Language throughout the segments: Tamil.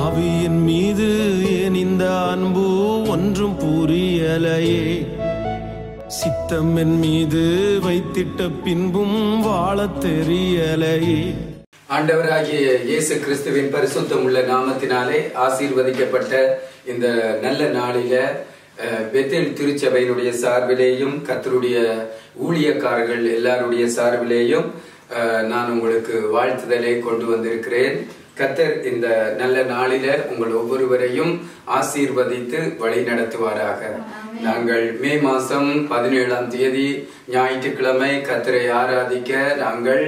ஆவியின் மீது ஏன் இந்த அன்பு ஒன்றும் புரியலையே, சித்தம் என் மீது வைத்திட்ட பின்பும் வாழத் தெரியலையே. ஆண்டவராகிய இயேசு கிறிஸ்துவின் பரிசுத்தம் உள்ள நாமத்தினாலே ஆசீர்வதிக்கப்பட்ட இந்த நல்ல நாளில பெத்தேல் திருச்சபையினுடைய சார்பிலேயும் கர்த்தருடைய ஊழியக்காரர்கள் எல்லாருடைய சார்பிலேயும் நான் உங்களுக்கு வாழ்த்துதலை கொண்டு வந்திருக்கிறேன். கர்த்தர் இந்த நல்ல நாளில உங்கள் ஒவ்வொருவரையும் ஆசீர்வதித்து வழி நடத்துவாராக. நாங்கள் மே மாசம் 17ஆம் தேதி ஞாயிற்றுக்கிழமை கர்த்தரை ஆராதிக்க நாங்கள்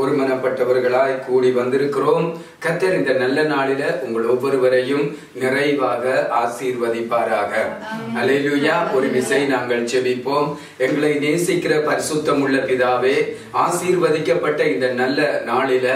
ஒருமனப்பட்டவர்களாய் கூடி வந்திருக்கிறோம். கர்த்தர் இந்த நல்ல நாளில உங்கள் ஒவ்வொருவரையும் நிறைவாக ஆசீர்வதிப்பாராக. அல்லேலூயா. ஒரு விசை நாங்கள் ஜெபிப்போம். எங்களை நேசிக்கிற பரிசுத்தம் உள்ள பிதாவே, ஆசீர்வதிக்கப்பட்ட இந்த நல்ல நாளில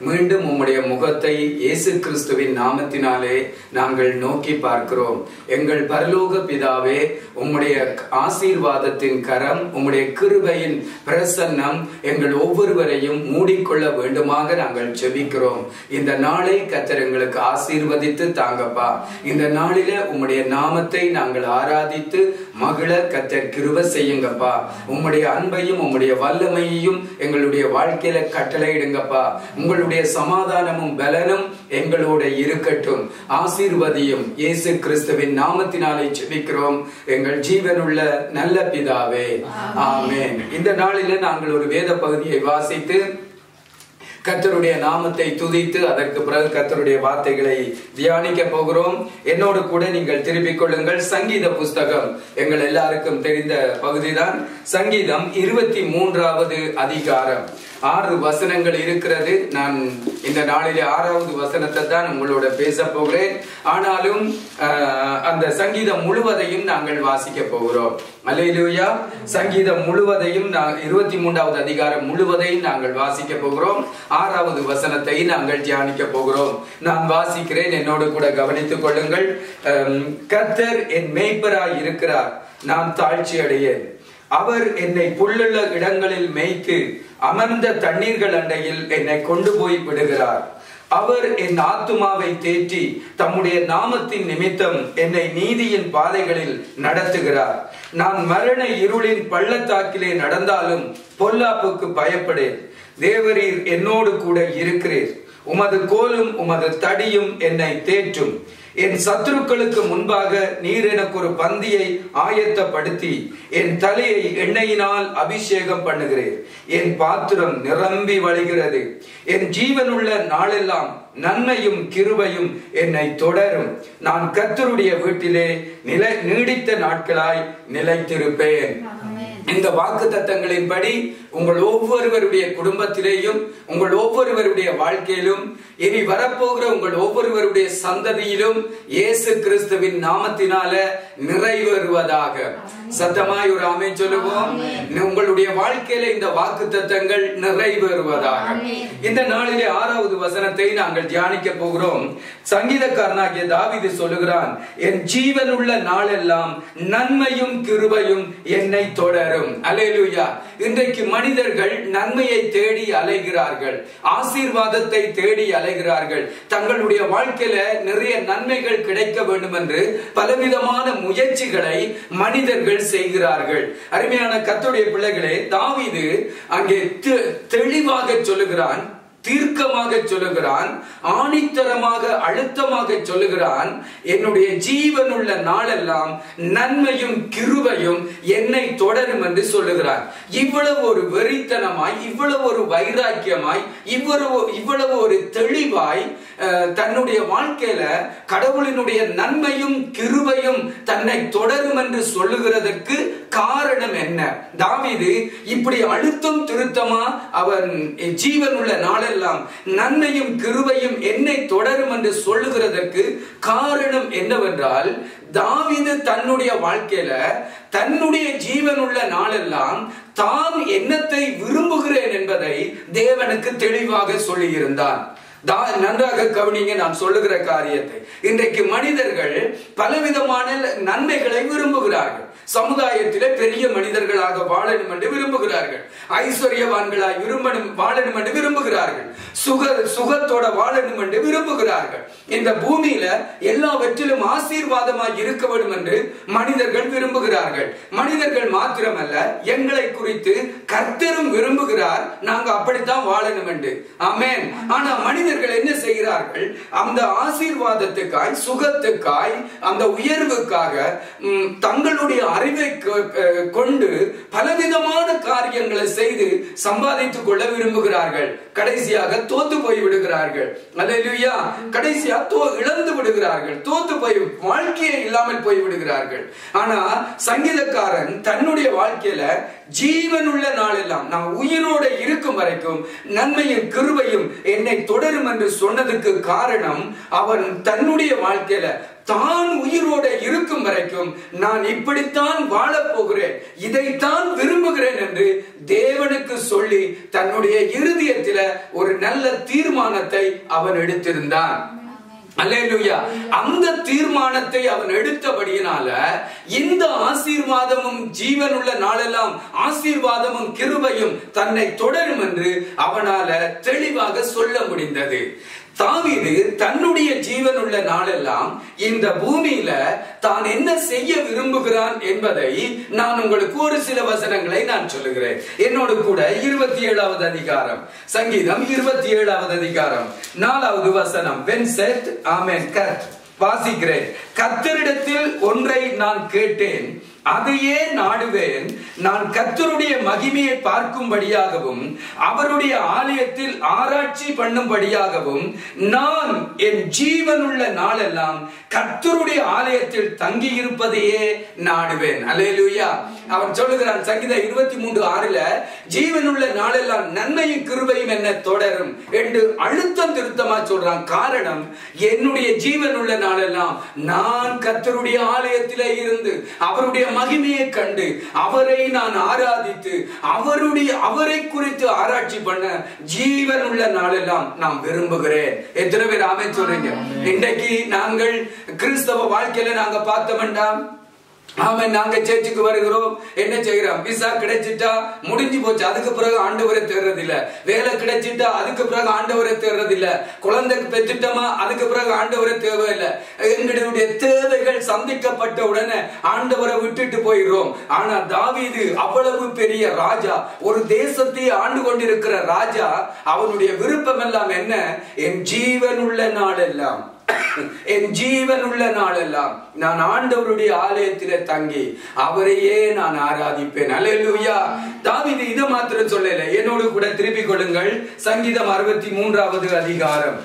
மீண்டும் உம்முடைய முகத்தை இயேசு கிறிஸ்துவின் நாமத்தினாலே நாங்கள் நோக்கி பார்க்கிறோம். எங்கள் பரலோக பிதாவே, உம்முடைய ஆசீர்வாதத்தின் கரம், உம்முடைய கிருபையின் பிரசன்னம் எங்கள் ஒவ்வொருவரையும் மூடிக்கொள்ள வேண்டுமாக நாங்கள் ஜெபிக்கிறோம். இந்த நாளை கர்த்தர் எங்களுக்கு ஆசீர்வதித்து தாங்கப்பா. இந்த நாளில உம்முடைய நாமத்தை நாங்கள் ஆராதித்து மகிழ கர்த்தர் கிருபை செய்யுங்கப்பா. உம்முடைய அன்பையும் உம்முடைய வல்லமையையும் எங்களுடைய வாழ்க்கையில கட்டளையிடுங்கப்பா. உங்களுடைய சமாதானமும் பலனும் எங்களோட இருக்கட்டும். ஆசீர்வதியும் இயேசு கிறிஸ்துவின் நாமத்தினாலே ஜெபிக்கிறோம் எங்கள் ஜீவனுள்ள நல்ல பிதாவே, ஆமென். இந்த நாளில நாங்கள் ஒரு வேத பகுதியை வாசித்து கர்த்தருடைய நாமத்தை துதித்து அதற்கு பிறகு கர்த்தருடைய வார்த்தைகளை தியானிக்க போகிறோம். என்னோடு கூட நீங்கள் திருப்பிக் கொள்ளுங்கள். சங்கீத புஸ்தகம் எங்கள் எல்லாருக்கும் தெரிந்த பகுதிதான். சங்கீதம் 23வது அதிகாரம் 6 வசனங்கள் இருக்கிறது. நான் இந்த நாளிலே 6வது வசனத்தை தான் உங்களோட பேச போகிறேன். ஆனாலும் அந்த சங்கீதம் முழுவதையும் நாங்கள் வாசிக்க போகிறோம். அல்லேலூயா. சங்கீதம் முழுவதையும் 23வது அதிகாரம் முழுவதையும் நாங்கள் வாசிக்க போகிறோம். 6வது வசனத்தை நாங்கள் தியானிக்க போகிறோம். நான் வாசிக்கிறேன், என்னோடு கூட கவனித்துக் கொள்ளுங்கள். கர்த்தர் என் மேய்ப்பராய் இருக்கிறார், நான் தாழ்ச்சி அடையேன். அவர் என்னை புல்லுள்ள இடங்களில் மேய்த்து அமர்ந்த தண்ணீர்கள் அண்டையில் என்னை கொண்டு போய் விடுகிறார். அவர் என் ஆத்துமாவை தேற்றி தம்முடைய நாமத்தின் நிமித்தம் என்னை நீதியின் பாதைகளில் நடத்துகிறார். நான் மரண இருளின் பள்ளத்தாக்கிலே நடந்தாலும் பொல்லாப்புக்கு பயப்படேன். தேவரீர் என்னோடு கூட இருக்கிறீர். உமது கோலும் உமது தடியும் என்னை தேற்றும். என் சத்துருக்களுக்கு முன்பாக நீர் எனக்கு ஒரு பந்தியை ஆயத்தப்படுத்தி என் தலையை எண்ணெயினால் அபிஷேகம் பண்ணுகிறேன். என் பாத்திரம் நிரம்பி வழிகிறது. என் ஜீவனுள்ள நாளெல்லாம் நன்மையும் கிருபையும் என்னை தொடரும். நான் கர்த்தருடைய வீட்டிலே நீடித்த நாட்களாய் நிலைத்திருப்பேன். இந்த வாக்கு தத்தங்களின்படி உங்கள் ஒவ்வொருவருடைய குடும்பத்திலேயும் உங்கள் ஒவ்வொருவருடைய வாழ்க்கையிலும் இனி வரப்போகிற உங்கள் ஒவ்வொருவருடைய சந்ததியிலும் இயேசு கிறிஸ்துவின் நாமத்தினால நிறைவேறுவதாக. சத்தமாய் ஒரு ஆமென் சொல்லுவோம். உங்களுடைய வாழ்க்கையில இந்த வாக்கு தத்தங்கள் நிறைவேறுவதாக. இந்த நாளிலே 6வது வசனத்தை நாங்கள் தியானிக்க போகிறோம். சங்கீதக்காரனாகிய தாவீது சொல்லுகிறான், என் ஜீவனுள்ள நாளெல்லாம் நன்மையும் கிருபையும் என்னை தொடரும். அல்லேலூயா. இன்றைக்கு மனிதர்கள் நன்மையை தேடி அலைகிறார்கள், ஆசீர்வாதத்தை தேடி அலைகிறார்கள். தங்களுடைய வாழ்க்கையில நிறைய நன்மைகள் கிடைக்க வேண்டும் என்று பலவிதமான முயற்சிகளை மனிதர்கள் செய்கிறார்கள். அருமையான கர்த்தருடைய பிள்ளைகளே, தாவீது அங்கே தெளிவாக சொல்லுகிறான், தீர்க்கமாக சொல்லுகிறான், ஆணித்தரமாக அழுத்தமாக சொல்லுகிறான், என்னுடைய ஜீவனுள்ள நாளெல்லாம் நன்மையும் கிருபையும் என்னை தொடரும் என்று சொல்லுகிறான். இவ்வளவு ஒரு வெறித்தனமாய், இவ்வளவு ஒரு வைராக்கியமாய், இவ்வளவு ஒரு தெளிவாய் தன்னுடைய வாழ்க்கையில கடவுளினுடைய நன்மையும் கிருபையும் தன்னை தொடரும் என்று சொல்லுகிறதற்கு காரணம் என்ன? தாவீது இப்படி அழுத்தம் திருத்தமா அவன் ஜீவனுள்ள நாளெல்லாம் நன்மையும் கிருபையும் என்னை தொடரும் என்று சொல்லுகிறதற்கு காரணம் என்னவென்றால், தாவீது தன்னுடைய வாழ்க்கையில தன்னுடைய ஜீவனுள்ள நாளெல்லாம் தான் என்னத்தை விரும்புகிறேன் என்பதை தேவனுக்கு தெளிவாக சொல்லியிருந்தான். நன்றாக கவனிங்க நான் சொல்லுகிற காரியத்தை. இன்றைக்கு மனிதர்கள் பலவிதமான நன்மைகளை விரும்புகிறார்கள். சமுதாயத்திலே பெரிய மனிதர்களாக வாழணும் என்று விரும்புகிறார்கள். ஐஸ்வர்யவான்களாய் வாழணும் என்று விரும்புகிறார்கள். சுகத்தோட வாழணும் என்று விரும்புகிறார்கள். இந்த பூமியில எல்லாவற்றிலும் ஆசீர்வாதமாய் இருக்க வேண்டும் என்று மனிதர்கள் விரும்புகிறார்கள். மனிதர்கள் மாத்திரமல்ல, எங்களை குறித்து கர்த்தரும் விரும்புகிறார், நாங்க அப்படித்தான் வாழணும் என்று. ஆமென். ஆனா மனிதர்கள் என்ன செய்கிறார்கள்? அந்த ஆசீர்வாதத்துக்காய், சுகத்துக்காய், அந்த உயர்வுக்காக தங்களுடைய அறிவை கொண்டு பலவிதமான காரியங்களை செய்து சம்பாதித்துக் கொள்ள விரும்புகிறார்கள். கடைசியாக தோத்து போய் விடுகிறார்கள். அல்லேலூயா. கடைசியா இழந்து விடுகிறார்கள். தோத்து போய் வாழ்க்கையே இல்லாமல் போய் விடுகிறார்கள். ஆனா சங்கீதக்காரன் தன்னுடைய வாழ்க்கையில ஜீவனுள்ள நாளெல்லாம், நான் உயிரோட இருக்கும் வரைக்கும் நன்மையும் கிருபையும் என்னை தொடரும் என்று சொன்னதுக்கு காரணம், அவன் தன்னுடைய வாழ்க்கையில தான் உயிரோட இருக்கும் வரைக்கும் நான் இப்படித்தான் வாழப் போகிறேன், இதைத்தான் விரும்புகிறேன் என்று தேவனுக்கு சொல்லி தன்னுடைய இருதயத்தில ஒரு நல்ல தீர்மானத்தை அவன் எடுத்திருந்தான். அல்லேலூயா. அந்த தீர்மானத்தை அவன் எடுத்தபடியினால இந்த ஆசீர்வாதமும் ஜீவனுள்ள நாளெல்லாம் ஆசீர்வாதமும் கிருபையும் தன்னை தொடரும் என்று அவனால தெளிவாக சொல்ல முடிந்தது. தாவீது தன்னுடைய ஜீவனுள்ள நாளெல்லாம் இந்த பூமியில தான் என்ன செய்ய விரும்புகிறான் என்பதை நான் உங்களுக்கு ஒரு சில வசனங்களை நான் சொல்லுகிறேன். என்னோடு கூட 27வது அதிகாரம், சங்கீதம் 27வது அதிகாரம் 4வது வசனம். When said, Amen, வாசிக்கிறேன். கர்த்தரிடத்தில் ஒன்றை நான் கேட்டேன், அதையே நாடுவேன். நான் கர்த்தருடைய மகிமையை பார்க்கும்படியாகவும் அவருடைய ஆலயத்தில் ஆராய்ச்சி பண்ணும்படியாகவும் நான் என் ஜீவனுள்ள நாளெல்லாம் கர்த்தருடைய ஆலயத்தில் தங்கி இருப்பதையே நாடுவேன். அல்லேலூயா. அவன் சொல்லுகிறான் சங்கீதம் 23:6 ஜீவனுள்ள நாளெல்லாம் நன்மையும் கிருபையும் என்ன தொடரும் என்று அழுத்தம் திருத்தமா சொல்றான். காரணம், என்னுடைய ஜீவனுள்ள நாளெல்லாம் நான் கர்த்தருடைய ஆலயத்திலே இருந்து அவருடைய மகிமையை கண்டு அவரை நான் ஆராதித்து அவரை குறித்து ஆராய்ச்சி பண்ண ஜீவனுள்ள நாளெல்லாம் நான் விரும்புகிறேன். எத்தனை பேர் ஆமென் சொல்றீங்க? இன்றைக்கு நாங்கள் கிறிஸ்தவ வாழ்க்கையில நாங்க பார்த்த வேண்டாம். ஆமென். நாங்க சேர்ச்சுக்கு வருகிறோம், என்ன செய்கிறோம்? விசா கிடைச்சிட்டா முடிஞ்சு போச்சு, அதுக்கு பிறகு ஆண்டவரை தேடுறதில்ல. வேலை கிடைச்சிட்டா அதுக்கு பிறகு ஆண்டவரை தேடுறதில்ல. குழந்தைக்கு பெற்றுட்டோமா அதுக்கு பிறகு ஆண்டவரை தேவையில்லை. எங்களுடைய தேவைகள் சந்திக்கப்பட்ட உடனே ஆண்டவரை விட்டுட்டு போயிடுறோம். ஆனா தாவீது அவ்வளவு பெரிய ராஜா, ஒரு தேசத்தை ஆண்டு கொண்டிருக்கிற ராஜா, அவனுடைய விருப்பம் எல்லாம் என்ன? என் ஜீவனுள்ள நாளெல்லாம், என் ஜீவனுள்ள நாளெல்லாம் நான் ஆண்டவருடைய ஆலயத்திலே தங்கி அவரையே நான் ஆராதிப்பேன். அல்லேலூயா. தாவீது இதை மாத்திரம் சொல்லல. என்னோடு கூட திருப்பிக் கொள்ளுங்கள் சங்கீதம் 63வது அதிகாரம்.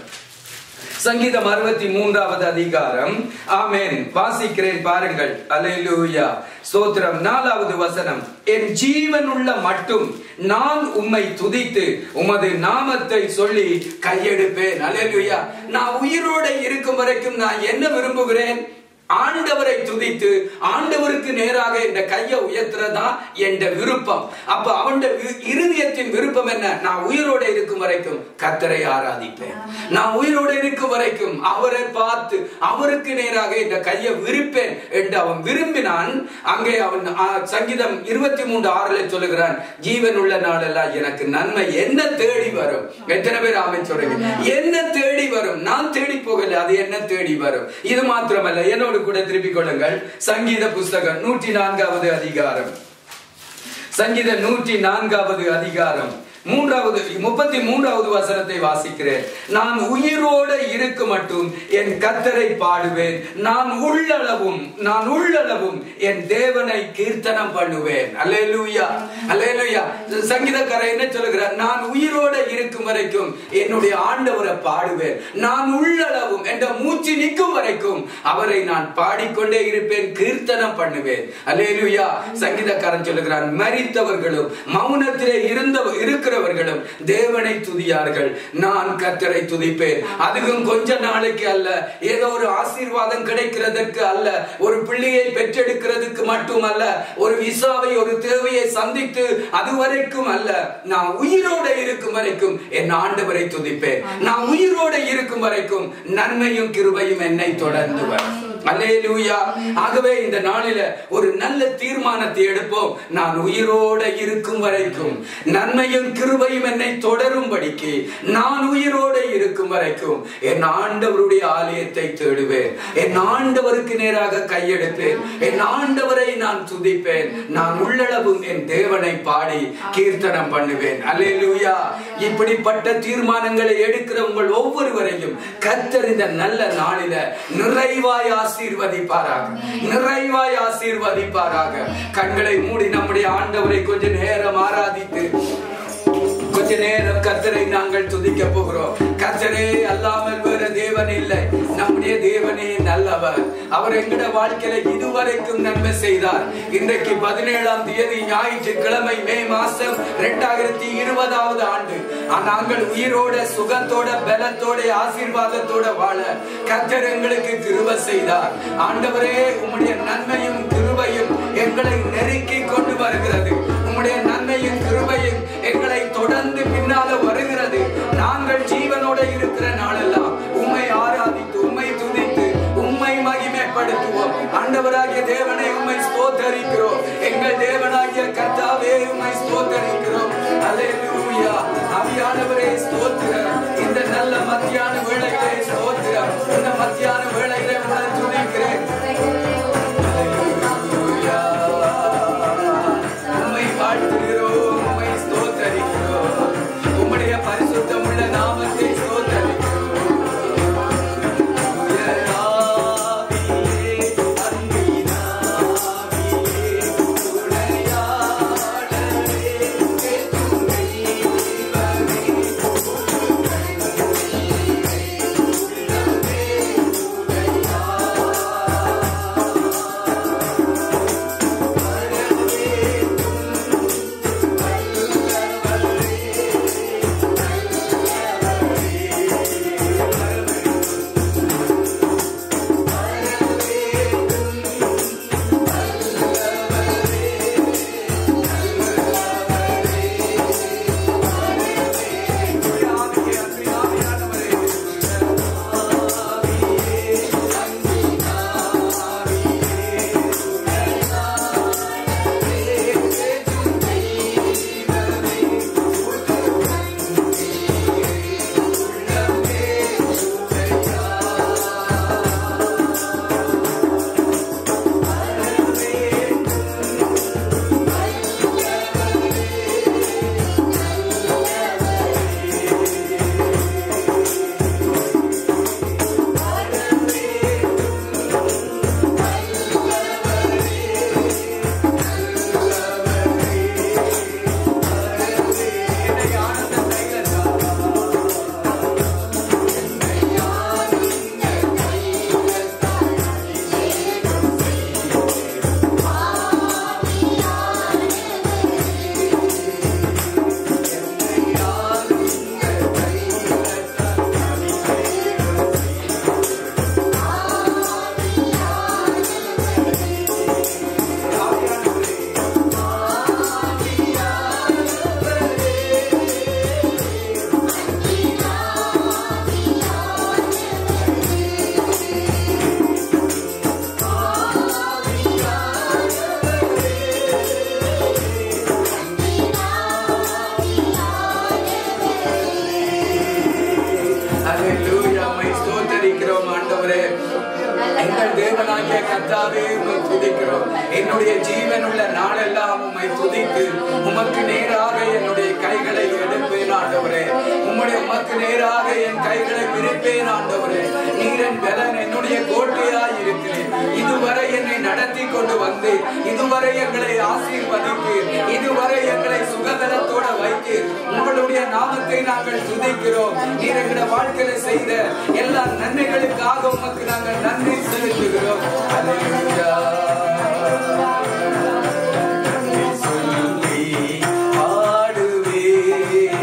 சங்கீதம் 63வது அதிகாரம். ஆமென். வாசிக்கிறேன் பாருங்கள். அல்லேலூயா. ஸ்தோத்திரம். 4வது வசனம். என் ஜீவனுள்ள மட்டும் நான் உம்மை துதித்து உமது நாமத்தை சொல்லி கையெடுப்பேன். அல்லேலூயா. நான் உயிரோட இருக்கும் வரைக்கும் நான் என்ன விரும்புகிறேன்? ஆண்டவரை துதித்து ஆண்டவருக்கு நேராக இந்த கையை உயர்த்துறதா என்ற விருப்பம். அப்ப அவன் இருதயத்தின் விருப்பம் என்ன? நான் உயிரோட இருக்கும் வரைக்கும் கர்த்தரை ஆராதிப்பேன். நான் உயிரோட இருக்கும் வரைக்கும் அவரை பார்த்து அவருக்கு நேராக இந்த கையை விரிப்பேன் என்று அவன் விரும்பினான். அங்கே அவன் சங்கீதம் 23:6 சொல்லுகிறான், ஜீவனுள்ள நாளெல்லாம் எனக்கு நன்மை என்ன தேடி வரும். எத்தனை பேர் ஆமென் சொல்றீங்க? என்ன தேடி வரும்? நான் தேடி போகல, அது என்ன தேடி வரும். இது மாத்திரமல்ல, என்னோட கூட திருப்பிக் கொள்ளுங்கள் சங்கீத புஸ்தகம் 104வது அதிகாரம். சங்கீதம் 104வது அதிகாரம் 33வது வசனத்தை வாசிக்கிறேன். நான் உயிரோட இருக்க மட்டும் என் கர்த்தரை பாடுவேன். நான் உள்ளளவும் என் தேவனை கீர்த்தனம் பண்ணுவேன். அல்லேலூயா. அல்லேலூயா. சங்கீதக்காரன் என்ன சொல்லுகிறார்? நான் உயிரோட இருக்கும் வரைக்கும் என்னுடைய ஆண்டவரை பாடுவேன். நான் உள்ளளவும் என்ற மூச்சு நிற்கும் வரைக்கும் அவரை நான் பாடிக்கொண்டே இருப்பேன், கீர்த்தனம் பண்ணுவேன். அல்லேலூயா. சங்கீதக்காரன் சொல்லுகிறான், மரித்தவர்களும் மௌனத்திலே இருக்கிற மற்றவர்களும் தேவனை துதியார்கள், நான் கர்த்தரை துதிப்பேன். அதுவும் கொஞ்ச நாளைக்கு அல்ல, ஏதோ ஒரு ஆசீர்வாதம் கிடைக்கிறதுக்கு அல்ல, ஒரு பிள்ளையை பெற்றெடுக்கிறதுக்கு மட்டுமல்ல, ஒரு விசாவை ஒரு தேவையை சந்தித்து அதுவரைக்கும் அல்ல, நான் உயிரோட இருக்கும் வரைக்கும் என் ஆண்டவரை துதிப்பேன். நான் உயிரோட இருக்கும் வரைக்கும் நன்மையும் கிருபையும் என்னை தொடர்ந்து வரும். அல்லேலூயா. ஆகவே இந்த நாளில ஒரு நல்ல தீர்மானத்தை எடுப்போம். நான் உயிரோட இருக்கும் வரைக்கும் நன்மையும் கிருபையும் என்னை தொடரும்படிக்கு நான் உயிரோட இருக்கும் வரைக்கும் என் ஆண்டவருடைய ஆலயத்தை தேடுவேன். என் ஆண்டவருக்கு நேராக கையெடுப்பேன். என் ஆண்டவரை நான் துதிப்பேன். நான் உள்ளளவும் என் தேவனை பாடி கீர்த்தனம் பண்ணுவேன். அல்லேலூயா. இப்படிப்பட்ட தீர்மானங்களை எடுக்கிற உங்கள் ஒவ்வொருவரையும் கர்த்தர் இந்த நல்ல நாளில நிறைவாய் ஆசீர்வதிப்பாராக, நிறைவாய் ஆசீர்வதிப்பாராக. கண்களை மூடி நம்முடைய ஆண்டவரை கொஞ்ச நேரம் ஆராதித்து கொஞ்ச நேரம் கர்த்தரை நாங்கள் துதிக்க போகிறோம். கர்த்தரே அல்லாமல் வேற தேவன் இல்லை. நம்முடைய தேவனே நல்லவர். அவர் எங்கட வாழ்க்கையில இதுவரைக்கும் நன்மை செய்தார். இன்றைக்கு 17ஆம் தேதி ஞாயிற்றுக்கிழமை, மே மாசம் 2020 ஆண்டு. நாங்கள் உயிரோட சுகத்தோட பலத்தோட ஆசீர்வாதத்தோட வாழ கர்த்தர் எங்களுக்கு கிருபை செய்தார். ஆண்டவரே, உம்முடைய நன்மையும் கிருபையும் எங்களை நெருக்கி கொண்டு வருகிறது. உம்முடைய நன்மையும் கிருபையும் எங்களை தொடர்ந்து பின்னால வருகிறது. நாங்கள் ஜீவனோட இருக்கிற நாளெல்லாம் உம்மை ஆராதித்து உம்மை துதித்து உம்மை மகிமைப்படுத்துவோம். ஆண்டவராகிய தேவனை உம்மை ஸ்தோத்தரிக்கிறோம். எங்கள் தேவனாகிய கர்த்தாவே உம்மை ஸ்தோத்தரிக்கிறோம். அல்லேலூயா. ஆவியானவரே ஸ்தோத்திரம். இந்த நல்ல மத்தியான வேளையிலே ஸ்தோத்திரம். இந்த மத்தியான வேளையிலே உம்மை துதிக்கிறேன். அல்லேலூயா. உம்மை வாழ்த்துகிறோம், உம்மை ஸ்தோத்தரிக்கிறோம். உம்முடைய பரிசுத்தமுள்ள நாமத்தை ஸ்தோத்தரிக்கிறோம். எங்கள் தேவனாகிய கர்த்தாவே உம்மை துதிக்கிறோம். என்னுடைய ஜீவனுள்ள நாளெல்லாம் உம்மை துதித்து உமக்கு நேராக என்னுடைய கைகளை எடுப்பேன் ஆண்டவரே. உமக்கு நேராக என் கைகளை விரிப்பேன் ஆண்டவரே. நீரன் பலன், என்னுடைய கோட்டையாய் இருக்கிறேன். இதுவரை என்னை நடத்தி கொண்டு வந்து இதுவரை எங்களை ஆசீர்வதித்து இதுவரை எங்களை சுகதரத்தோட வைத்து உங்களுடைய நாமத்தை நாங்கள் துதிக்கிறோம். நீர் எங்களுடைய வாழ்க்கையில செய்த எல்லா நன்மைகளுக்காக உமக்கு நாங்கள் நன்றி செலுத்துகிறோம். அல்லேலூயா. சொல்லி பாடுவேன்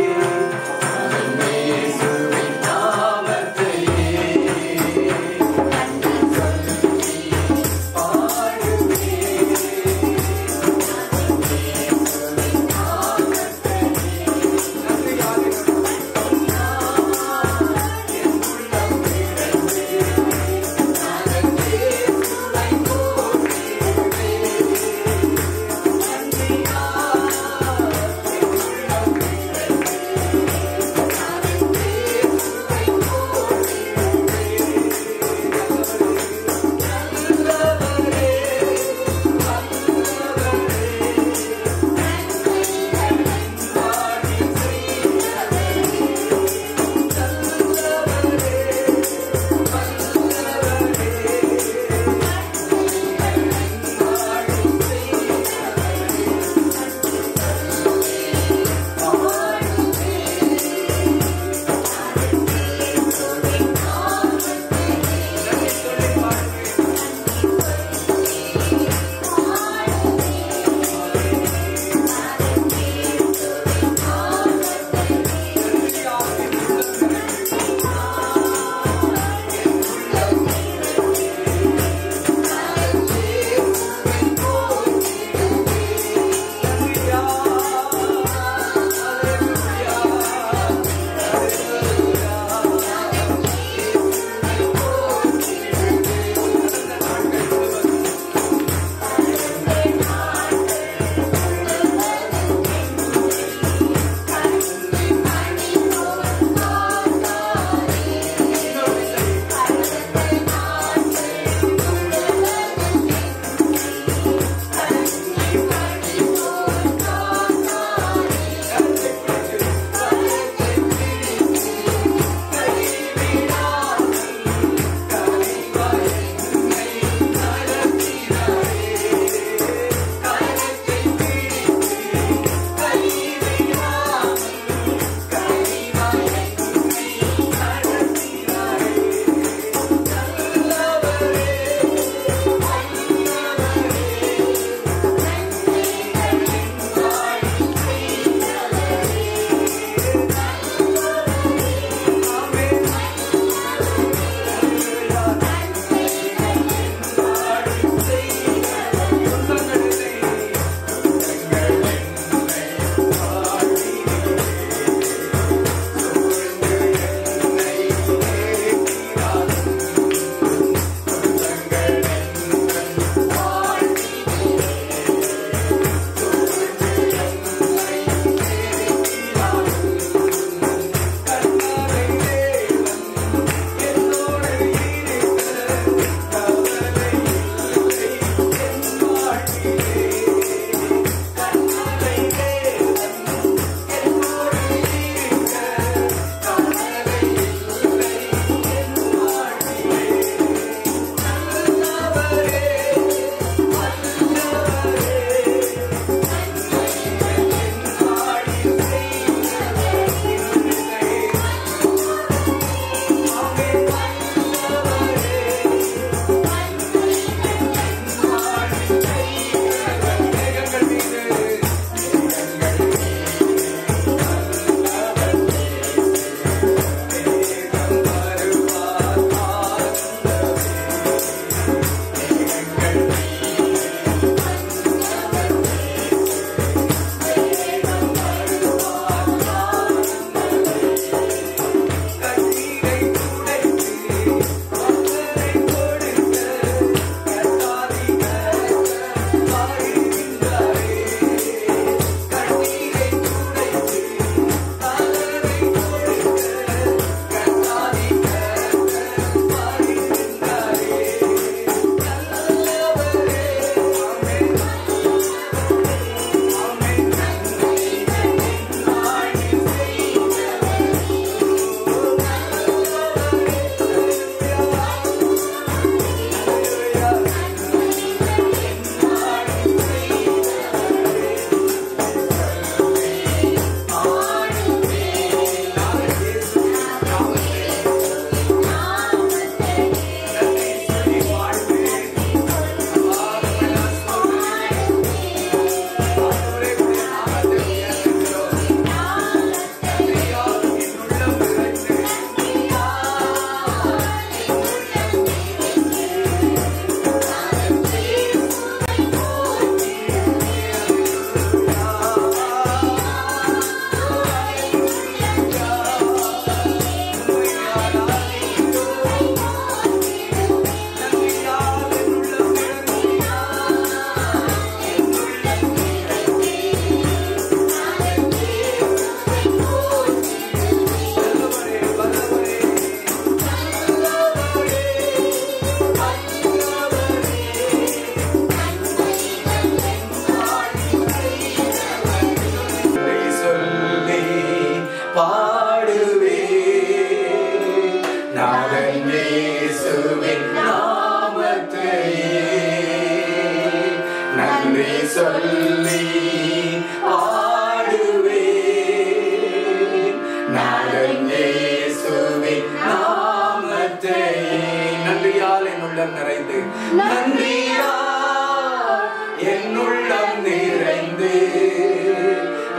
நன்றியால் என் உள்ளம் நிறைந்து, நன்றியால் என் உள்ளம் நிறைந்து,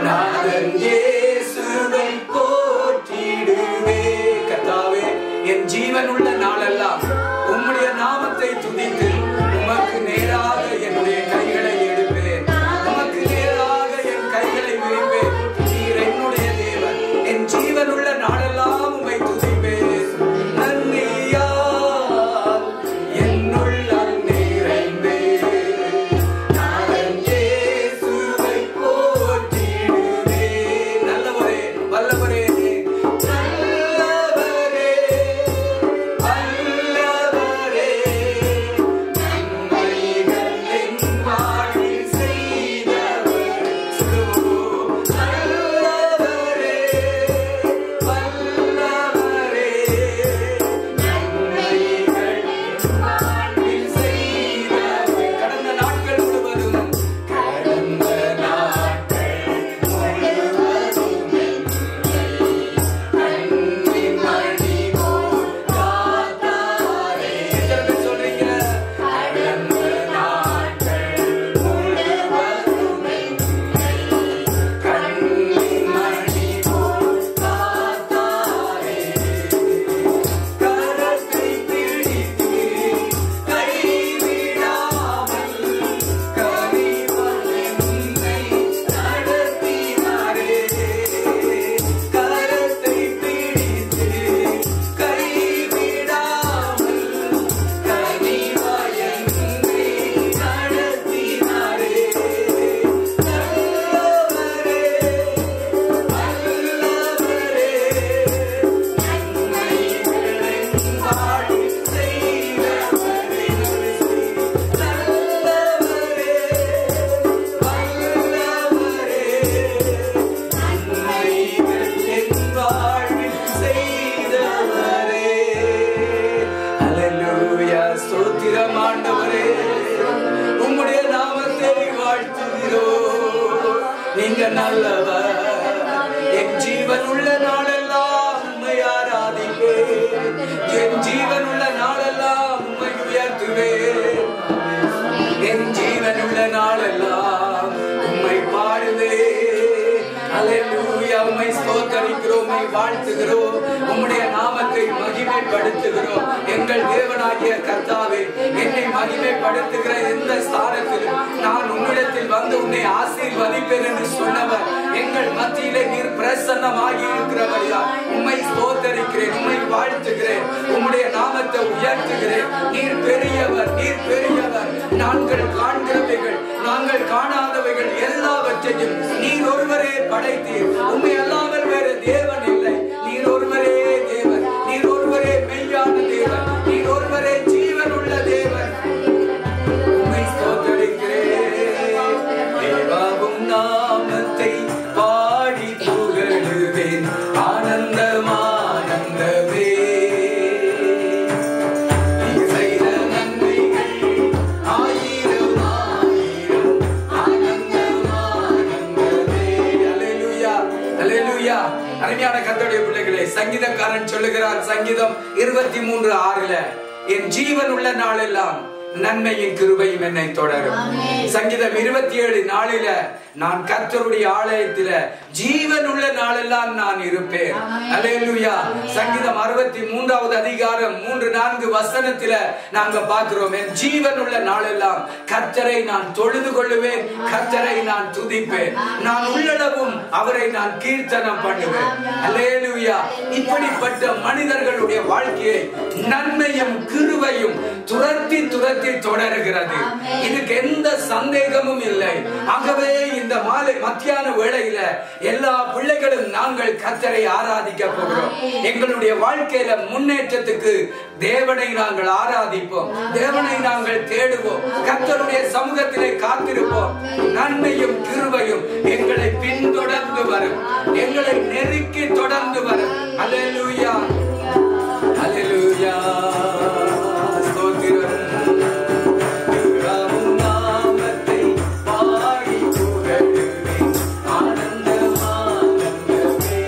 நாதன் இயேசுவை போற்றிடுவே. கர்த்தாவே, என் ஜீவன் உள்ள நாளெல்லாம் உம்முடைய நாமத்தை துதித்து உமக்கு நேராக என்னுடைய கைகளை எடுப்பேன், உமக்கு நேராக என் கைகளை விரிப்பேன். நீர் என்னுடைய தேவன், என் ஜீவன் உள்ள நாளெல்லாம் உம்மை துதிப்பேன். நன்றியால் என் உள்ளம் நிறைந்து, நாதன் இயேசுவை போற்றிடுவே. நல்லவரே, வல்லவரே, நல்லவரே, வல்லவரே, நன்மைகள் என் வாழ்வில் செய்தவர். நல்லவரே, வல்லவரே, நன்மைகள் என் வாழ்வில் செய்தவர். கடந்த நாட்கள் முழுவதும், கடந்த நாட்கள் முழுவதும் கண்ணின் மணி போல் காத்தாரே. எத்தனை பேர் சொல்றீங்க? கடந்த நாட்கள் முழுவதும் கண்ணின் மணி போல் காத்தாரே. கரத்தை பிடித்து கைவிடாமல் கனிவாய் என்னை நடத்தினாரே. கரத்தை பிடித்து கைவிடாமல் கனிவாய் என்னை நடத்தினாரே. நல்லவரே, வல்லவரே, நன்மைகள் என் வாழ்வில் செய்தவரே. நல்லவரே, வல்லவரே, நன்மைகள் என் வாழ்வில் செய்தவரே. அல்லேலூயா. ஸ்தோத்திரம் ஆண்டவரே, உம்முடைய நாமத்தை வாழ்த்துகிறோம். நீங்க நல்லவர். என் ஜீவன் உள்ள நாளெல்லாம் உம்மை ஆராதிப்பேன். என் ஜீவன் உள்ள நாளெல்லாம் உம்மை உயர்த்துவேன். என் ஜீவன் உள்ள நாளெல்லாம் உம்மை பாடுவேன். அல்லேலூயா. உம்மை ஸ்தோத்தரிக்கிறோம், உம்மை வாழ்த்துகிறோம், உம்முடைய நாமத்தை மகிமைப்படுத்துகிறோம். எங்கள் தேவனாகிய கர்த்தாவே, என்னை மகிமைப்படுத்துகிற எந்த ஸ்தானத்திலும் நான் உம்மிடத்தில் வந்து உன்னை ஆசீர்வதிப்பேன் என்று சொன்னவர் எங்கள் மத்தியிலே நீர் பிரசன்னமாகி இருக்கிறபடியால் உம்மை ஸ்தோத்தரிக்கிறேன், உம்மை வாழ்த்துகிறேன், உம்முடைய நாமத்தை உயர்த்துகிறேன். நீர் பெரியவர், நீர் பெரியவர். நாங்கள் காண்கிறவைகள், நாங்கள் காணாதவைகள் எல்லாவற்றையும் நீர் ஒருவரே படைத்தீர். உம்மை அல்லாமல் வேறு தேவன் இல்லை. நீர் ஒருவரே தேவன், நீர் ஒருவரே மெய்யான தேவன், நீர் ஒருவரே ஜீவன் உள்ள தேவன். உம்மை ஸ்தோத்தரிக்கிறேன். தேவாவும் நாமத்தை பாடி புகழுவேன். ஆனந்தம் ஆனந்தமே. நீர் செய்த நன்மைகள் ஆயிரம் ஆயிரம். ஆனந்தம் ஆனந்தமே. அல்லேலூயா, அல்லேலூயா. அருமையான கர்த்தருடைய பிள்ளைகளே, சங்கீதக்காரன் சொல்லுகிறார், சங்கீதம் 23:6, என் ஜீவன் உள்ள நாளெல்லாம் நன்மையின் கிருபையும் என்னை தொடரும். சங்கீதம் 27:4, நான் கர்த்தருடைய ஆலயத்தில ஜீவன் உள்ள நாளெல்லாம் நான் இருப்பேன். அல்லேலூயா. சங்கீதம் 63வது அதிகாரம் 3-4 வசனத்தில நாங்க பார்க்கிறோம், என் ஜீவன் உள்ள நாளெல்லாம் கர்த்தரை நான் தொழுது கொள்ளுவேன், கர்த்தரை நான் துதிப்பேன், நான் உள்ளளவும் அவரை நான் கீர்த்தனம் பண்ணுவேன். அல்லேலூயா. இப்படிப்பட்ட மனிதர்களுடைய வாழ்க்கையை நன்மையும் கிருபையும் துரத்தி துரத்தி தொடர்கிறது. இதுக்கு எந்த சந்தேகமும் இல்லை. ஆகவே இந்த மாலை மத்தியான வேளையில எல்லா பிள்ளைகளும் நாங்கள் கர்த்தரை ஆராதிக்க போகிறோம். எங்களுடைய வாழ்க்கையில முன்னேற்றத்துக்கு தேவனை நாங்கள் ஆராதிப்போம், தேவனை நாங்கள் தேடுவோம், கர்த்தருடைய சமூகத்திலே காத்திருப்போம். நன்மையும் கிருபையும் எங்களை பின்தொடர்ந்து வரும், எங்களை நெருக்கி தொடர்ந்து வரும். அல்லேலூயா, அல்லேலூயா. ஸ்தோத்திரம். ஆனந்தம் ஆனந்தமே.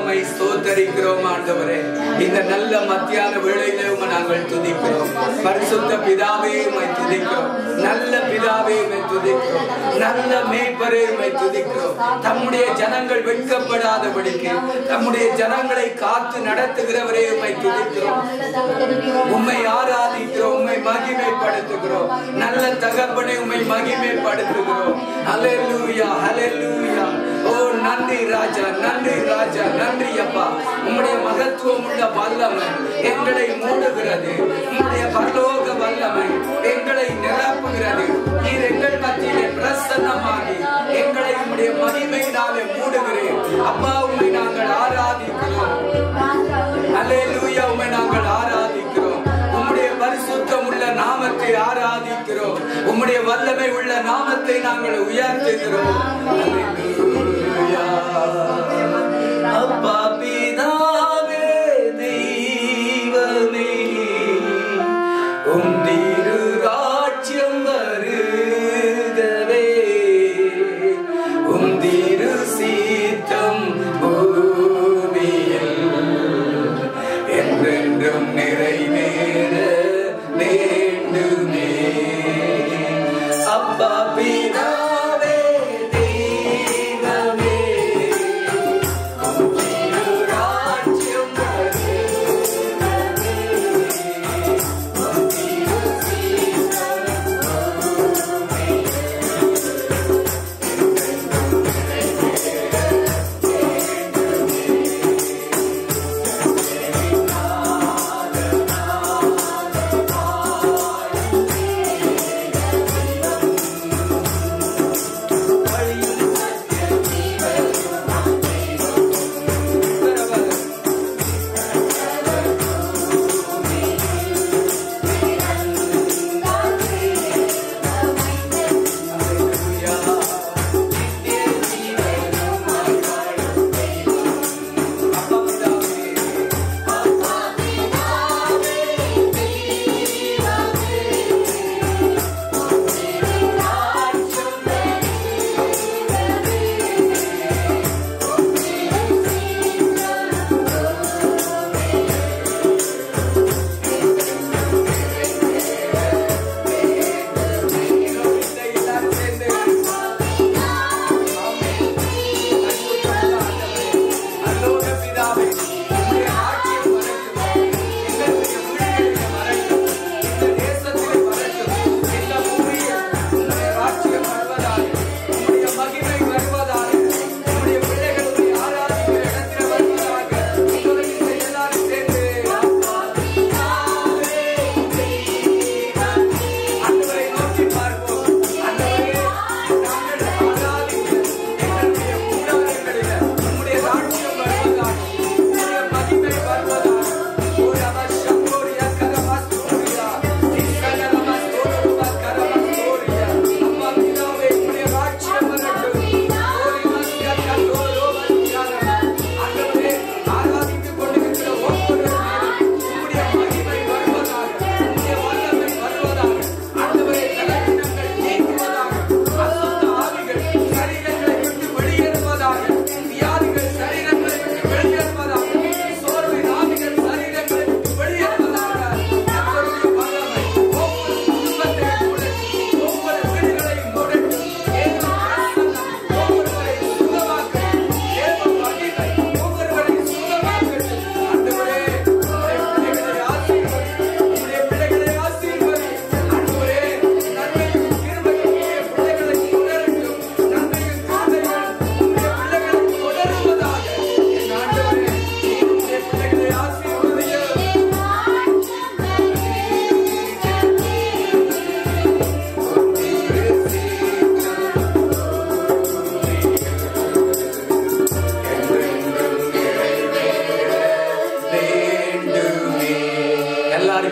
உம்மை ஸ்தோத்தரிக்கிறோம் ஆண்டவரே. இந்த நல்ல மத்தியான வேளையிலே உம்மை நாங்கள் துதிக்கிறோம். பரிசுத்த பிதாவே உம்மை துதிக்கிறோம். நல்ல பிதாவே உம்மை துதிக்கிறோம். நல்ல மேய்ப்பரே உம்மை துதிக்கிறோம். தம்முடைய ஜனங்கள் வெட்கப்படாதபடிக்கு தம்முடைய ஜனங்களை காத்து நடத்துகிறவரே உம்மை துதிக்கிறோம். உம்மை ஆராதிக்கிறோம். உம்மை மகிமைப்படுத்துகிறோம். நல்ல தகப்பனை உம்மை மகிமைப்படுத்துகிறோம். ஹல்லேலூயா, ஹல்லேலூயா. ஓ நன்றி ராஜா, நன்றி ராஜா, நன்றி அப்பா. உம்முடைய மகத்துவம் உள்ள வல்லமை எங்களை மூடுகிறது. உம்முடைய பரலோக வல்லமை எங்களை நிரப்புகிறது. நீர் எங்கள் மத்தியிலே பிரசன்னமாகி எங்களை உம்முடைய மகிமையினாலே மூடுகிறேன் அப்பா. உம்மை நாங்கள் ஆராதிக்கிறோம். ஹல்லேலூயா. உம்மை நாங்கள் ஆராதிக்கிறோம். உம்முடைய பரிசுத்தம் உள்ள நாமத்தை ஆராதிக்கிறோம். உம்முடைய வல்லமை உள்ள நாமத்தை நாங்கள் உயர்த்துகிறோம். ஹல்லேலூயா. அப்பா பிதாவே தெய்வமே உம் திரு ராஜ்யம் வருகவே. உம் திரு சீத்தம் பூமியில் என்றென்றும் நிறைவேற வேண்டுமே. அப்பா பிதாவே தெய்வமே உம் திரு ராஜ்யம் வருகவே. உம் திரு சீத்தம் பூமியில் என்றென்றும்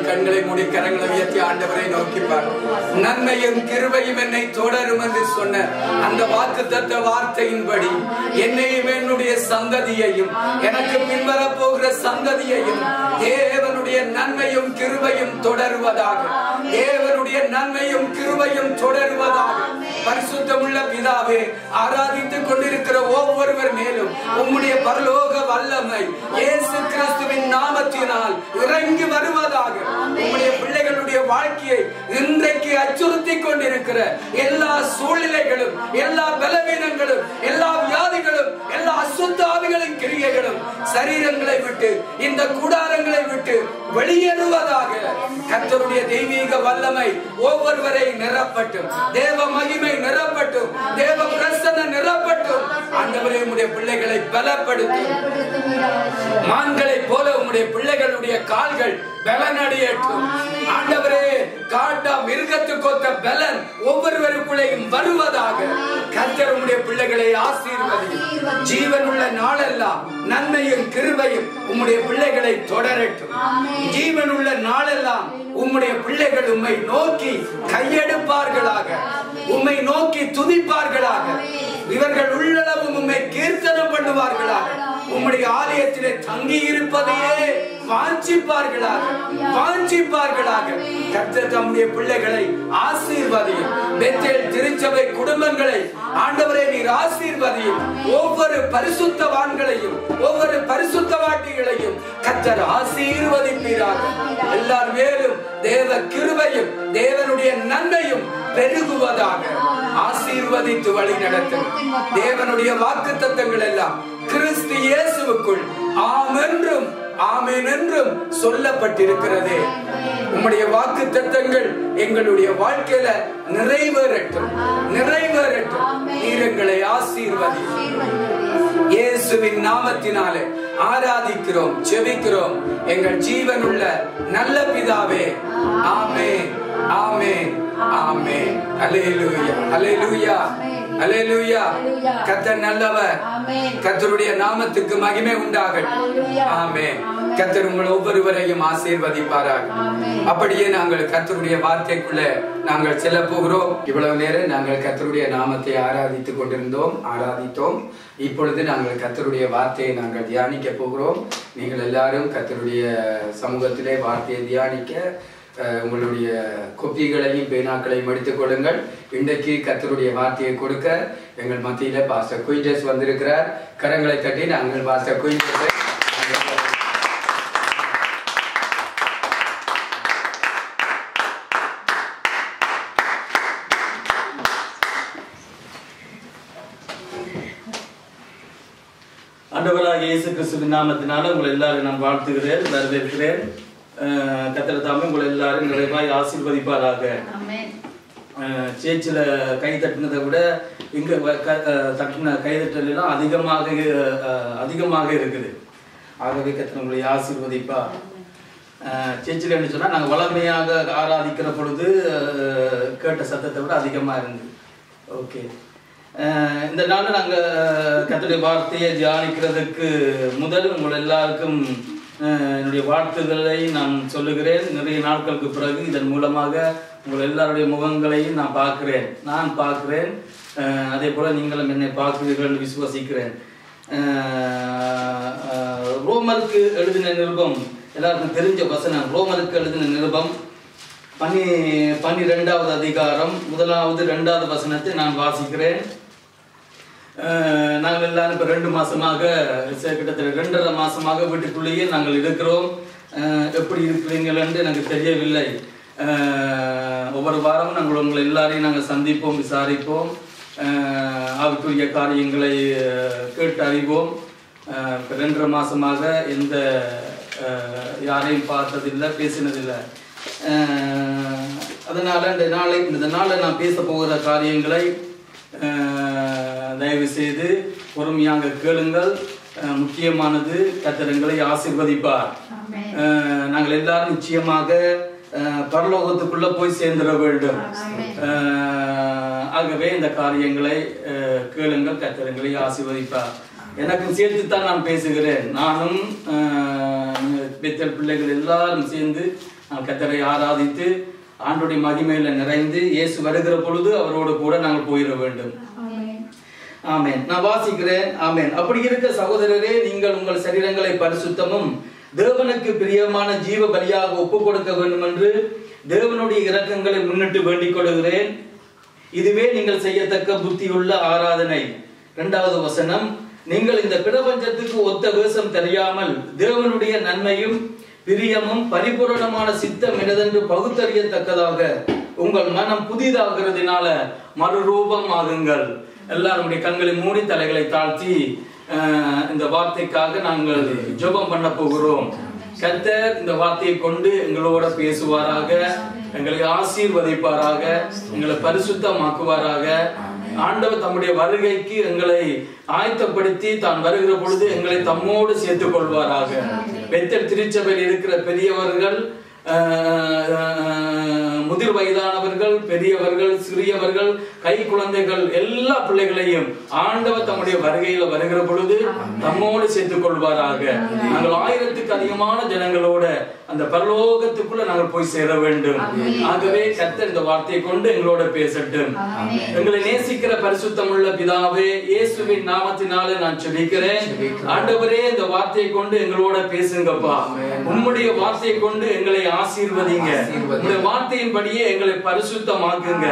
கண்களை மூடி கரங்களை உயர்த்தி ஆண்டவரை நோக்கி பார். நன்மையும் கிருபையும் என்னை தொடரும் என்று சொன்ன அந்த வாக்குத்தத்த வார்த்தையின்படி என்னையும் என்னுடைய சந்ததியையும் எனக்கு பின்வர போகிற சந்ததியையும் தேவனுடைய நன்மையும் கிருபையும் தொடருவதாக. தேவனுடைய நன்மையும் கிருபையும் தொடருவதாக. பரிசுத்தமுள்ள பிதாவே, ஆராதித்துக் கொண்டிருக்கிற ஒவ்வொருவர் மேலும் உம்முடைய பரலோக வல்லமை இயேசு கிறிஸ்துவின் நாமத்தினால் இறங்கி வருவதாக. உம்முடைய பிள்ளைகளுடைய வாழ்க்கையை இன்றைக்கு அச்சுறுத்தி கொண்டிருக்கிற எல்லா சூழ்நிலைகளும், எல்லா பலவீனங்களும், எல்லா வியாதிகளும், எல்லா அசுத்த ஆவிகளின் கிரியைகளும் சரீரங்களை விட்டு, இந்த கூடாரங்களை விட்டு வெளியேறுவதாக. கர்த்தருடைய தெய்வீக வல்லமை ஒவ்வொருவரை நிரப்பட்டும், தேவ மகிமை நிரப்பட்டும், தேவ பிரசன்னம் நிரப்பட்டும். ஆண்டவரே, உம்முடைய பிள்ளைகளை பலப்படுத்தும். மான்களை போல உம்முடைய பிள்ளைகளுடைய கால்கள் பலனடையட்டும். ஆண்டவரே, காட்டா மிருகத்துக்கு ஒத்த பலன் ஒவ்வொருவருக்குள்ளேயும் வருவதாக. கர்த்தர் உம்முடைய பிள்ளைகளை ஆசீர்வதியும். ஜீவனுள்ள நாளெல்லாம் நன்மையும் கிருபையும் உம்முடைய பிள்ளைகளை தொடரட்டும். ஜீவனுள்ள நாளெல்லாம் உம்முடைய பிள்ளைகள் உம்மை நோக்கி கையெடுப்பார்களாக, உம்மை நோக்கி துதிப்பார்களாக. இவர்கள் உள்ளளவு உம்மை கீர்த்தனம் பண்ணுவார்களாக. உம்முடைய ஆலயத்திலே தங்கி இருப்பதையே வாஞ்சிப்பார்களாக, வாஞ்சிப்பார்களாக. கர்த்தர் தம்முடைய பிள்ளைகளை ஆசீர்வதியும். பெத்தேல் திருச்சபை குடும்பங்களை ஆண்டவரே நீர் ஆசீர்வதியும். ஒவ்வொரு பரிசுத்தவான்களையும், ஒவ்வொரு பரிசுத்தவாட்டிகளையும் கர்த்தர் ஆசீர்வதிப்பீராக. எல்லார் மேலும் தேவ கிருபையும் தேவனுடைய நன்மையும் பெருகுவதாக. ஆசீர்வதித்து வழி நடத்தும். தேவனுடைய வாக்குத்தத்தங்கள் எல்லாம் கிறிஸ்து இயேசுவுக்குள் ஆம் என்றும் ஆமென் என்றும் சொல்லப்பட்டிருக்கிறது. உம்முடைய வாக்குத்தத்தங்கள் எங்களுடைய வாழ்க்கையில நிறைவேறட்டும், நிறைவேறட்டும். நீர் எங்களை ஆசீர்வதி. இயேசுவின் நாமத்தினாலே ஆராதிக்கிறோம், ஜெபிக்கிறோம் எங்கள் ஜீவனுள்ள நல்ல பிதாவே. ஆமென், ஆமென், ஆமென். அல்லேலூயா, அல்லேலூயா, அல்லேலூயா. கர்த்தர் நல்லவர். கர்த்தருடைய நாமத்துக்கு மகிமை உண்டாகட்டும். ஆமென். கர்த்தர் உங்கள் ஒவ்வொருவரையும் ஆசீர்வதிப்பாராக. அப்படியே நாங்கள் கர்த்தருடைய வார்த்தைக்குள்ள நாங்கள் செல்ல போகிறோம். இவ்வளவு நேரம் நாங்கள் கர்த்தருடைய நாமத்தை ஆராதித்தோம். இப்பொழுது நாங்கள் கர்த்தருடைய வார்த்தையை நாங்கள் தியானிக்க போகிறோம். நீங்கள் எல்லாரும் கர்த்தருடைய சமூகத்திலே வார்த்தையை தியானிக்க உங்களுடைய கொப்பிகளையும் பேனாக்களையும் எடுத்துக் கொள்ளுங்கள். இன்றைக்கு கர்த்தருடைய வார்த்தையை கொடுக்க எங்கள் மத்தியில பாஸ்டர் குயின்டஸ் வந்திருக்கிறார். கரங்களை தட்டி நாங்கள் பாஸ்டர் குயின்டஸை ஆண்டவராகிய இயேசு கிறிஸ்துவின் நாமத்தினால உங்களை எல்லாரும் நான் வாழ்த்துகிறேன், வரவேற்கிறேன். கர்த்தர் தாமே உங்களை எல்லாரும் நிறைவாய் ஆசீர்வதிப்பாராக. சேர்ச்சில் கை தட்டினதை விட இங்கே தட்டின கைதட்டல் எல்லாம் அதிகமாக இருக்குது. ஆகவே கர்த்தர் உங்களை ஆசீர்வதிப்பா. சேர்ச்சில் என்ன சொன்னால், நாங்கள் வளமையாக ஆராதிக்கிற பொழுது கேட்ட சத்தத்தை விட அதிகமாக இருந்தது. ஓகே, இந்த நாளில் நாங்கள் கர்த்தருடைய வார்த்தையை தியானிக்கிறதுக்கு முதல் உங்கள் எல்லாருக்கும் என்னுடைய வாழ்த்துக்களை நான் சொல்லுகிறேன். நிறைய நாட்களுக்கு பிறகு இதன் மூலமாக உங்கள் எல்லாருடைய முகங்களையும் நான் பார்க்கிறேன். அதே போல் நீங்களும் என்னை பார்க்கிறீர்கள் விசுவாசிக்கிறேன். ரோமருக்கு எழுதின நிருபம் எல்லாருக்கும் தெரிஞ்ச வசனம். ரோமருக்கு எழுதின நிருபம் 12வது அதிகாரம் 1வது 2வது வசனத்தை நான் வாசிக்கிறேன். நாங்கள் எல்லாரும் இப்போ 2 மாசமாக, கிட்டத்தட்ட 2.5 மாசமாக வீட்டுக்குள்ளேயே நாங்கள் இருக்கிறோம். எப்படி இருக்கிறீங்கள் என்று எனக்கு தெரியவில்லை. ஒவ்வொரு வாரமும் நாங்கள் உங்களை எல்லாரையும் நாங்கள் சந்திப்போம், விசாரிப்போம், ஆவிக்குரிய காரியங்களை கேட்டு அறிவோம். 2.5 மாசமாக எந்த யாரையும் பார்த்ததில்லை, பேசினதில்லை. அதனால இந்த நாளை நான் பேச போகிற காரியங்களை தயவு செய்து பொறுமையாக கேளுங்கள். முக்கியமானது, கர்த்தர் ஆசீர்வதிப்பார். நாங்கள் எல்லாரும் நிச்சயமாக பரலோகத்துக்குள்ள போய் சேர்ந்துட வேண்டும். ஆகவே இந்த காரியங்களை கேளுங்கள், கர்த்தர் ஆசீர்வதிப்பார். எனக்கும் சேர்த்துத்தான் நான் பேசுகிறேன். நானும் பெத்தல் பிள்ளைகள் எல்லாரும் சேர்ந்து கர்த்தரை ஆராதித்து ஆண்டுடைய மகிமையில நிறைந்து இயேசு வருகிற பொழுது அவரோடு கூட நாங்கள் போயிட வேண்டும். ஆமென். நான் வாசிக்கிறேன். ஆமென். அப்படி இருக்க சகோதரரே, நீங்கள் உங்கள் சரீரங்களை பரிசுத்தமும் தேவனுக்கு பிரியமான ஜீவ பலியாக ஒப்பு கொடுக்க வேண்டும் என்று தேவனுடைய இரக்கங்களை முன்னிட்டு வேண்டிக் கொள்கிறேன். இதுவே நீங்கள் செய்யத்தக்க புத்தியுள்ள ஆராதனை. 2வது வசனம், நீங்கள் இந்த பிரபஞ்சத்துக்கு ஒத்த வேஷம் தெரியாமல் தேவனுடைய நன்மையும் பிரியமும் பரிபூரணமான சித்தம் எனதென்று பகுத்தறியத்தக்கதாக உங்கள் மனம் புதிதாகிறதுனால மறுரூபம் ஆகுங்கள். எல்லாருடைய கண்களை மூடி தலைகளை தாழ்த்தி இந்த வார்த்தைக்காக நாங்கள் ஜெபம் பண்ண போகிறோம். கர்த்தர் இந்த வார்த்தையை கொண்டு எங்களோட பேசுவாராக, எங்களை ஆசீர்வதிப்பாராக, எங்களை பரிசுத்தமாக்குவாராக. ஆண்டவர் தம்முடைய வருகைக்கு எங்களை ஆயத்தப்படுத்தி தான் வருகிற பொழுது எங்களை தம்மோடு சேர்த்துக் கொள்வாராக. பெத்தல் திருச்சபையில் இருக்கிற பெரியவர்கள், முதிர் வயதானவர்கள், பெரியவர்கள், சிறியவர்கள், கை குழந்தைகள், எல்லா பிள்ளைகளையும் ஆண்டவர் தம்முடைய வருகையில வருகிற பொழுது தம்மோடு சேர்த்துக் கொள்வாராக. நாங்கள் 1000க்கு அதிகமான ஜனங்களோட அந்த பரலோகத்துக்குள்ள நாங்கள் போய் சேர வேண்டும். ஆகவே கர்த்தர் இந்த வார்த்தையை கொண்டு எங்களோட பேசட்டும். எங்களை நேசிக்கிற பரிசுத்தமுள்ள பிதாவே, இயேசுவின் நாமத்தினாலே நான் ஜெபிக்கிறேன். ஆண்டவரே, இந்த வார்த்தையை கொண்டு எங்களோட பேசுங்கப்பா. உம்முடைய வார்த்தையை கொண்டு எங்களை ஆசீர்வதிங்க. உம்முடைய வார்த்தையின்படியே எங்களை பரிசுத்தமாக்குங்க.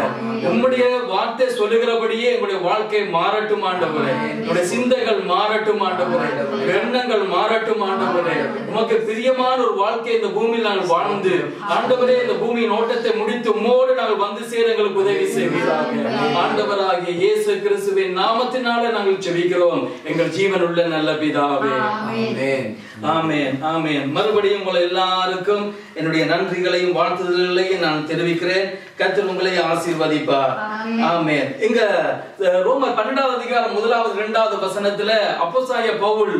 உம்முடைய வார்த்தை சொல்லுகிறபடியே எங்களுடைய வாழ்க்கை மாறட்டும் ஆண்டவரே. உம்முடைய சிந்தைகள் மாறட்டும் ஆண்டவரே. எண்ணங்கள் மாறட்டும் ஆண்டவரே. உமக்கு பிரியமான ஒரு வாழ்க்கை இந்த பூமியில் நாங்கள் வாழ்ந்து ஆண்டவரே இந்த பூமியின் ஓட்டத்தை முடித்து உம்மோடு நாங்கள் வந்து சேர எங்களுக்கு உதவி செய்வீராக. ஆண்டவராகிய இயேசு கிறிஸ்துவின் நாமத்தினால நாங்கள் ஜெபிக்கிறோம் எங்கள் ஜீவனுள்ள நல்ல பிதாவே. ஆமென், ஆமென். மறுபடியும் உங்களை எல்லாருக்கும் என்னுடைய நன்றிகளையும் வாழ்த்துதல்களையும் நான் தெரிவிக்கிறேன். கர்த்தர் உங்களை ஆசீர்வதிப்பார். ஆமென். இங்க ரோமர் 12வது அதிகாரம் 1வது 2வது வசனத்துல அப்போஸ்தலனாகிய பவுல்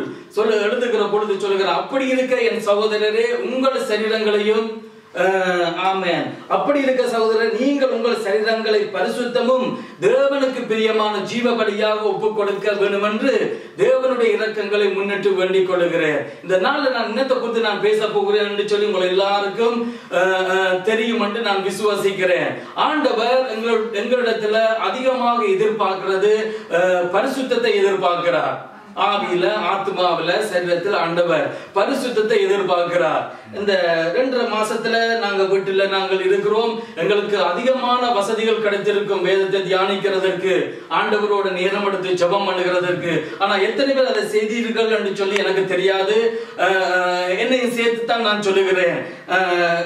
எழுதுகிற பொழுது சொல்லுகிறார், அப்படி இருக்க என் சகோதரரே உங்கள் சரீரங்களையும் ஆமென். அப்படி இருக்க சகோதரர், நீங்கள் உங்கள் சரீரங்களை பரிசுத்தமும் தேவனுக்கு பிரியமான ஜீவபலியாக ஒப்புக் கொடுக்க வேண்டும் என்று தேவனுடைய இரக்கங்களை முன்னிட்டு வேண்டிக் கொள்கிறேன். இந்த நாள்ல நான் என்னத்தை குறித்து நான் பேச போகிறேன் என்று சொல்லி உங்களை எல்லாருக்கும் தெரியும் என்று நான் விசுவாசிக்கிறேன். ஆண்டவர் எங்களிடத்துல அதிகமாக எதிர்பார்க்கிறது பரிசுத்தத்தை எதிர்பார்க்கிறார். ஆவியில, ஆத்மாவில, சரீரத்தில் ஆண்டவர் பரிசுத்தத்தை எதிர்பார்க்கிறார். இந்த 2.5 மாசத்துல நாங்க வீட்டுல நாங்கள் இருக்கிறோம். எங்களுக்கு அதிகமான வசதிகள் கிடைத்திருக்கும் வேதத்தை தியானிக்கிறதற்கு, ஆண்டவரோட நேரம் எடுத்து ஜெபம் பண்ணுகிறதற்கு. ஆனா எத்தனை பேர் அதை செய்தீர்கள் என்று சொல்லி எனக்கு தெரியாது. என்னையும் சேர்த்து தான் நான் சொல்லுகிறேன்.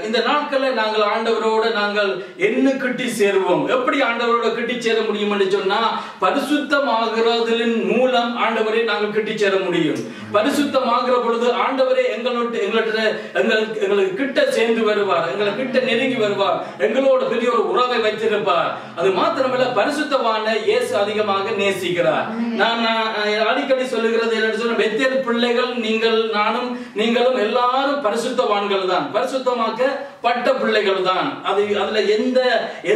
இந்த நாட்கள்ல நாங்கள் ஆண்டவரோட நாங்கள் என்ன கிட்டி சேருவோம். எப்படி ஆண்டவரோட கிட்டி சேர முடியும் என்று சொன்னா, பரிசுத்தமாகிறதின் மூலம் ஆண்டவரை நாங்கள் கிட்டி சேர முடியும். பரிசுத்தமாகிற பொழுது ஆண்டவரே எங்களுக்கு கிட்ட சேர்ந்து வருவார், எங்களை கிட்ட நெருங்கி வருவார், எங்களோட பெரிய ஒரு உறவை வைத்திருப்பார். அது மாத்திரமல்ல, பரிசுத்தமான இயேசு அதிகமாக நேசிக்கிறார். நான் அடிக்கடி சொல்லுகிறது என்னன்னு சொன்ன, பெத்தேல் பிள்ளைகள் நீங்கள், நானும் நீங்களும் எல்லாரும் பரிசுத்தவான்கள் தான், பரிசுத்தமாக்கப்பட்ட பிள்ளைகள் தான். அதுல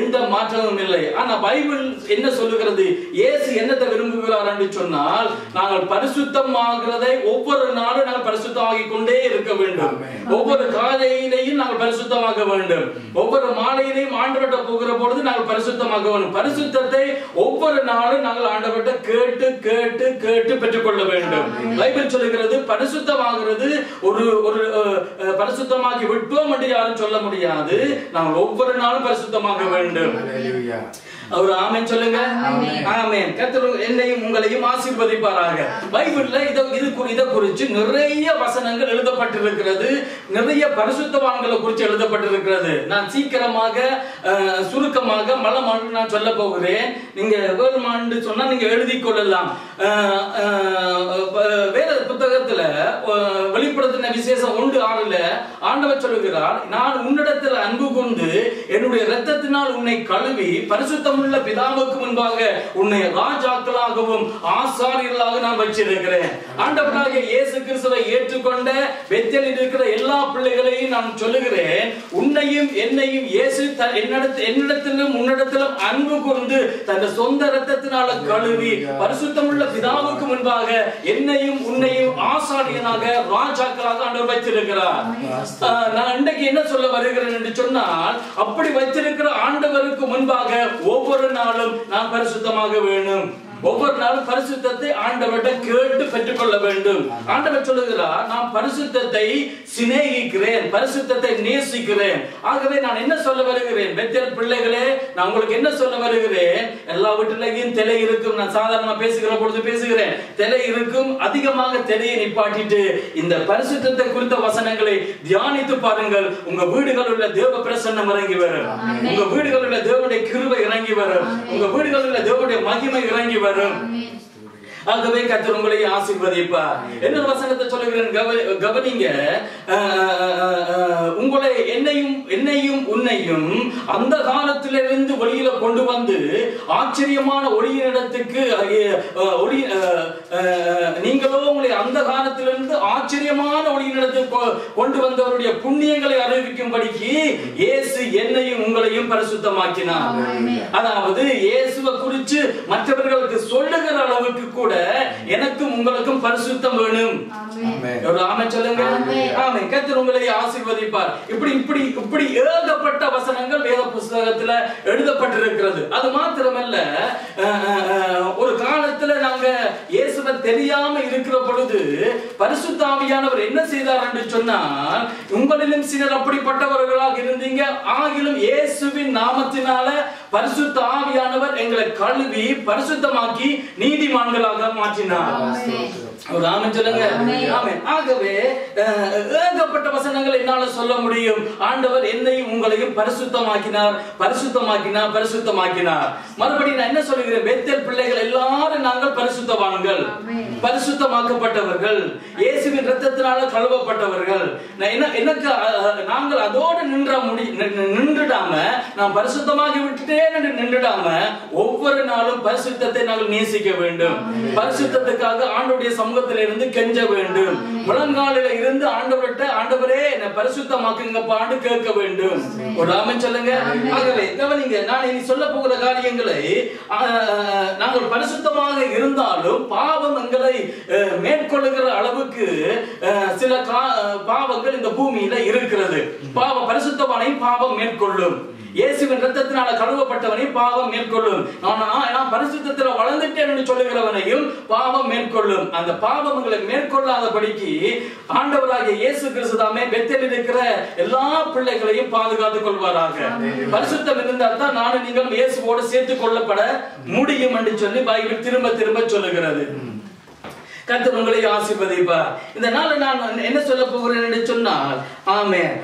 எந்த மாற்றமும் இல்லை. ஆனா பைபிள் என்ன சொல்லுகிறது, இயேசு என்னத்தை விரும்புகிறார் என்று சொன்னால், நாங்கள் பரிசுத்தமாகிறதை ஒவ்வொரு நாளும் நாங்கள் பரிசுத்தமாகிக் கொண்டே இருக்க வேண்டும். ஒவ்வொரு காலையிலையும் நாங்கள் பரிசுத்தமாக வேண்டும். ஒவ்வொரு மாலையிலையும் ஆண்டவர்கிட்ட போகிற பொழுது நாங்கள் பரிசுத்தமாக வேண்டும். பரிசுத்தத்தை ஒவ்வொரு நாளும் நாங்கள் ஆண்டவர்கிட்ட கேட்டு கேட்டு கேட்டு பெற்றுக்கொள்ள வேண்டும். பைபிள் சொல்லுகிறது, பரிசுத்தமாகிறது ஒரு பரிசுத்தமாகி விட்டோம் என்று யாரும் சொல்ல முடியாது. நாங்கள் ஒவ்வொரு நாளும் பரிசுத்தமாக வேண்டும். அவர் ஆமென் சொல்லுங்க. ஆமென். கர்த்தர் என்னையும் உங்களையும் ஆசீர்வதிப்பாராக. பைபிள்ல இத குறித்து நிறைய வசனங்கள் எழுதப்பட்டிருக்கிறது. நிறைய பரிசுத்தவான்களை குறித்து எழுதப்பட்டிருக்கிறது. நான் சீக்கிரமாக சுருக்கமாக மலமாண்டு நான் சொல்ல போகிறேன். நீங்க வேறுமாண்டு சொன்னா நீங்க எழுதி கொள்ளலாம். வேத புத்தகத்துல வெளிப்படுத்தின விசேஷம் 1:6 ஆண்டவர் சொல்லுகிறார், நான் உன்னிடத்தில் அன்பு கொண்டு என்னுடைய இரத்தத்தினால் உன்னை கழுவி பரிசுத்தமுள்ள பிதாவுக்கு முன்பாக உன்னை ராஜாக்களாகவும் ஆசாரியர்களாக நான் வச்சிருக்கிறேன். ஆண்டவராகிய இயேசு கிறிஸ்துவை ஏற்றுக்கொண்ட பெத்தேலில் இருக்கிற எல்லா பிள்ளைகளையும் நான் சொல்லுகிறேன், உன்னையும் என்னையும் இயேசு என்னிடத்திலும் உன்னிடத்திலும் அன்பு கூர்ந்து தன் சொந்த இரத்தத்தினால கழுவி பரிசுத்தமுள்ள பிதாவுக்கு முன்பாக என்னையும் உன்னையும் ஆசாரியனாக ராஜாக்களாக ஆண்டவர் வைத்திருக்கிறார். நான் இன்றைக்கு என்ன சொல்ல வருகிறேன் என்று சொன்னால், அப்படி வைத்திருக்கிற ஆண்டவருக்கு முன்பாக ஒவ்வொரு நாளும் நாம் பரிசுத்தமாக வேணும். ஒவ்வொரு நாளும் பரிசுத்தத்தை ஆண்டவர்கிட்ட கேட்டு பெற்றுக்கொள்ள வேண்டும். ஆண்டவர் சொல்லுகிறார், நான் பரிசுத்தத்தை சிநேகிக்கிறேன், பரிசுத்தத்தை நேசிக்கிறேன். ஆகவே நான் என்ன சொல்ல வருகிறேன் பெத்தேல் பிள்ளைகளே, நான் உங்களுக்கு என்ன சொல்ல வருகிறேன், எல்லா வீட்டிலையும் திரை இருக்கும். நான் சாதாரணமா பேசுகிற பொழுது பேசுகிறேன், திரை இருக்கும். அதிகமாக திரையை நிப்பாட்டிட்டு இந்த பரிசுத்தத்தை குறித்த வசனங்களை தியானித்து பாருங்கள். உங்க வீடுகளில் உள்ள தேவ பிரசன்னம் இறங்கி வரும், உங்க வீடுகளில் உள்ள தேவனுடைய கிருபை இறங்கி வரும், உங்க வீடுகளில் உள்ள தேவனுடைய மகிமை இறங்கி வரும். ஆகவே கர்த்தர் உங்களை ஆசீர்வதிப்பார். என்ன வசனத்தை சொல்லுகிறேன் கவனிங்க. உங்களை என்னையும் உன்னையும் அந்த காலத்திலிருந்து வெளியில கொண்டு வந்து ஆச்சரியமான ஒளியினிடத்துக்கு நீங்களோ உங்களை அந்த காலத்திலிருந்து ஆச்சரியமான ஒளியினிடத்துக்கு கொண்டு வந்தவருடைய புண்ணியங்களை அறிவிக்கும்படிக்கு இயேசு என்னையும் உங்களையும் பரிசுத்தமாக்கினார். அதாவது இயேசுவை குறித்து மற்றவர்களுக்கு சொல்லுகிற அளவுக்கு கூட எனக்கும் உங்களுக்கும் பரிசுத்தம் வேணும். ஆமென் சொல்லுங்க. ஆமென். கர்த்தர் உங்களை ஆசீர்வதிப்பார். இப்படி ஏகப்பட்ட வசனங்கள் வேத புத்தகத்துல எழுதப்பட்டிருக்கிறது. அது மாத்திரமல்ல, ஒரு காலத்துல நாங்க இயேசுவை தெரியாம இருக்கிற பொழுது பரிசுத்த ஆவியானவர் என்ன செய்தார் என்று சொன்னால், உங்களிலும் சிலர் அப்படிப்பட்டவர்களாக இருந்தீங்க, ஆகிலும் இயேசுவின் நாமத்தினால பரிசுத்த ஆவியானவர் எங்களை கழுவி பரிசுத்தமாக்கி நீதிமான்களாக மாற்றினார். ஆமென் சொல்லுங்க. ஆமென். ஆகவே ஏகப்பட்ட வசனங்கள் என்னால சொல்ல முடியும். ஆண்டவர் என்னையும் உங்களையும் பரிசுத்தமாக்கினார். மறுபடியும் நான் என்ன சொல்லுகிறேன், பெத்தேல் பிள்ளைகள் எல்லாரும் நாங்கள் பரிசுத்தவான்கள், பரிசுத்தமாக்கப்பட்டவர்கள், இயேசுவின் இரத்தத்தினால கழுவப்பட்டவர்கள். நாங்கள் அதோடு நின்றுடாம, நான் பரிசுத்தமாகி விட்டுட்டேன் என்று நின்றுடாம, ஒவ்வொரு நாளும் பரிசுத்தத்தை நாங்கள் நேசிக்க வேண்டும். பரிசுத்தத்துக்காக ஆண்டவருடைய சமூகத்தில் இருந்து கெஞ்ச வேண்டும். முழங்காலில இருந்து ஆண்டவரே என்னை பரிசுத்தமாக்குங்கப்பான்னு கேட்க வேண்டும். ஒரு ஆமென் சொல்லுங்க. ஆகவே கவனிங்க, நான் இனி சொல்ல போகிற காரியங்களை நாங்கள் பரிசுத்தமாக இருந்தாலும் பாவம் எங்களை மேற்கொள்ளுகிற அளவுக்கு சில பாவங்கள் இந்த பூமியில இருக்கிறது. பரிசுத்தவானை பாவம் மேற்கொள்ளும். இயேசுவின் இரத்தத்தினால கழுவப்பட்டவனை பாவம் மேற்கொள்ளும். நான் பரிசுத்தத்தில் வளர்ந்துட்டேன் என்று சொல்லுகிறவனையும் பாவம் மேற்கொள்ளும். அந்த பாவங்களை மேற்கொள்ளாதபடிக்கு ஆண்டவராகிய இயேசு கிறிஸ்து தாமே பெத்தேலில் இருக்கிற எல்லா பிள்ளைகளையும் பாதுகாத்துக் கொள்வாராக. பரிசுத்தம் இருந்தால் தான் நானும் நீங்கள் இயேசுவோடு சேர்த்துக் கொள்ளப்பட முடியும் என்று சொல்லி பைபிள் திரும்ப திரும்ப சொல்லுகிறது. கர்த்தர் உங்களை ஆசீர்வதிப்பார். இந்த நாள் நான் என்ன சொல்ல போகிறேன் என்று சொன்னால், ஆமென்,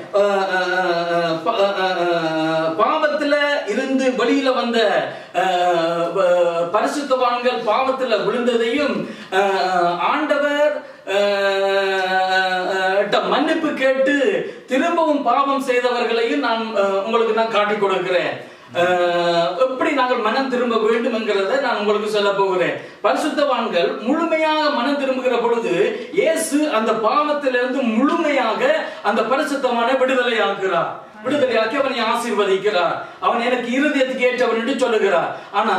பாவத்துல இருந்து வெளியில வந்த பரிசுத்தவான்கள் பாவத்துல விழுந்ததையும் ஆண்டவர் மன்னிப்பு கேட்டு திரும்பவும் பாவம் செய்தவர்களையும் நான் உங்களுக்கு காட்டிக் கொடுக்கிறேன். எப்படி நாங்கள் மனம் திரும்ப வேண்டும் என்கிறத நான் உங்களுக்கு சொல்ல போகிறேன். பரிசுத்தவான்கள் முழுமையாக மனம் திரும்புகிற பொழுது இயேசு அந்த பாவத்திலிருந்து முழுமையாக அந்த பரிசுத்தவானை விடுதலையாக்குறார். விடுதலையாக்கி அவனை ஆசீர்வதிக்கிறார். அவன் எனக்கு இருதயத்துக்கு ஏற்றவன் என்று சொல்லுகிறார். ஆனா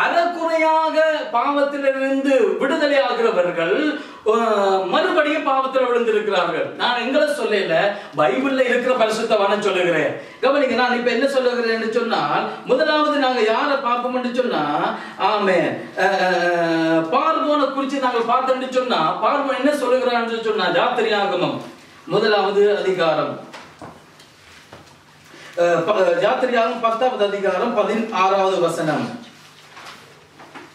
அறக்குறையாக பாவத்திலிருந்து விடுதலை ஆகிறவர்கள் மறுபடியும் பாவத்தில் விழுந்திருக்கிறார்கள். நான் எங்களை சொல்லல, பைபிள்ல இருக்கிற பரிசுத்தவானை சொல்லுகிறேன். கவனிங்க, நான் இப்ப என்ன சொல்லுகிறேன் என்று சொன்னால், முதலாவது நாங்க யாரை பார்ப்போம் என்று சொன்னா, ஆமென், பார்வோனை குறித்து நாங்கள் பார்த்தோம் என்று சொன்னா, பார்வோன் என்ன சொல்லுகிறான் என்று சொன்னா, யாத்திரையாகமம் 1வது அதிகாரம், யாத்திரையாகமம் 10வது அதிகாரம் 16வது வசனம்.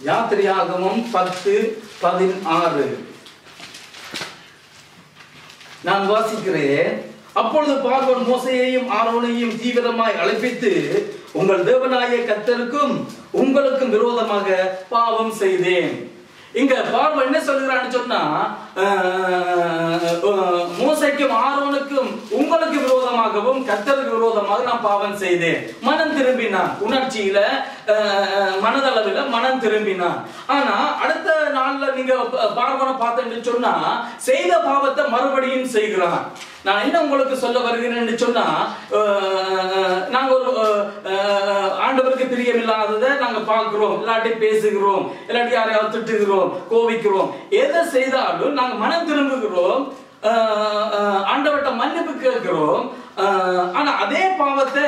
யாத்திரையாகமம் 10:16 நான் வாசிக்கிறேன். அப்பொழுது பார்வோன் மோசேயையும் ஆரோனையும் தீவிரமாய் அழைப்பித்து, உங்கள் தேவனாகிய கர்த்தருக்கும் உங்களுக்கும் விரோதமாக பாவம் செய்தேன். இங்க பார்வோன் என்ன சொல்கிறான்னு சொன்னா, மோசேக்கும் ஆரோனுக்கும் உங்களுக்கு விரோதமாகவும் கர்த்தருக்கு விரோதமாக நான் பாவம் செய்தேன். மனம் திரும்பினான், உணர்ச்சியில மனதளவில் மனம் திரும்பினான். ஆனா அடுத்த நாள்ல நீங்க பார்வோனை பார்த்தேன்னு சொன்னா, செய்த பாவத்தை மறுபடியும் செய்கிறான். நான் என்ன உங்களுக்கு சொல்ல வருகிறேன்னு சொன்னா, நாங்க ஒரு ஆண்டவருக்கு பிரியமில்லாததை நாங்க பார்க்கிறோம், இல்லாட்டி பேசுகிறோம், இல்லாட்டி யாரையாவது திட்டுகிறோம், கோவிக்கிறோம். எதை செய்தாலும் நாங்க மனம் திரும்புகிறோம், ஆண்டவர்கிட்ட மன்னிப்பு கேட்கிறோம். ஆனா அதே பாவத்தை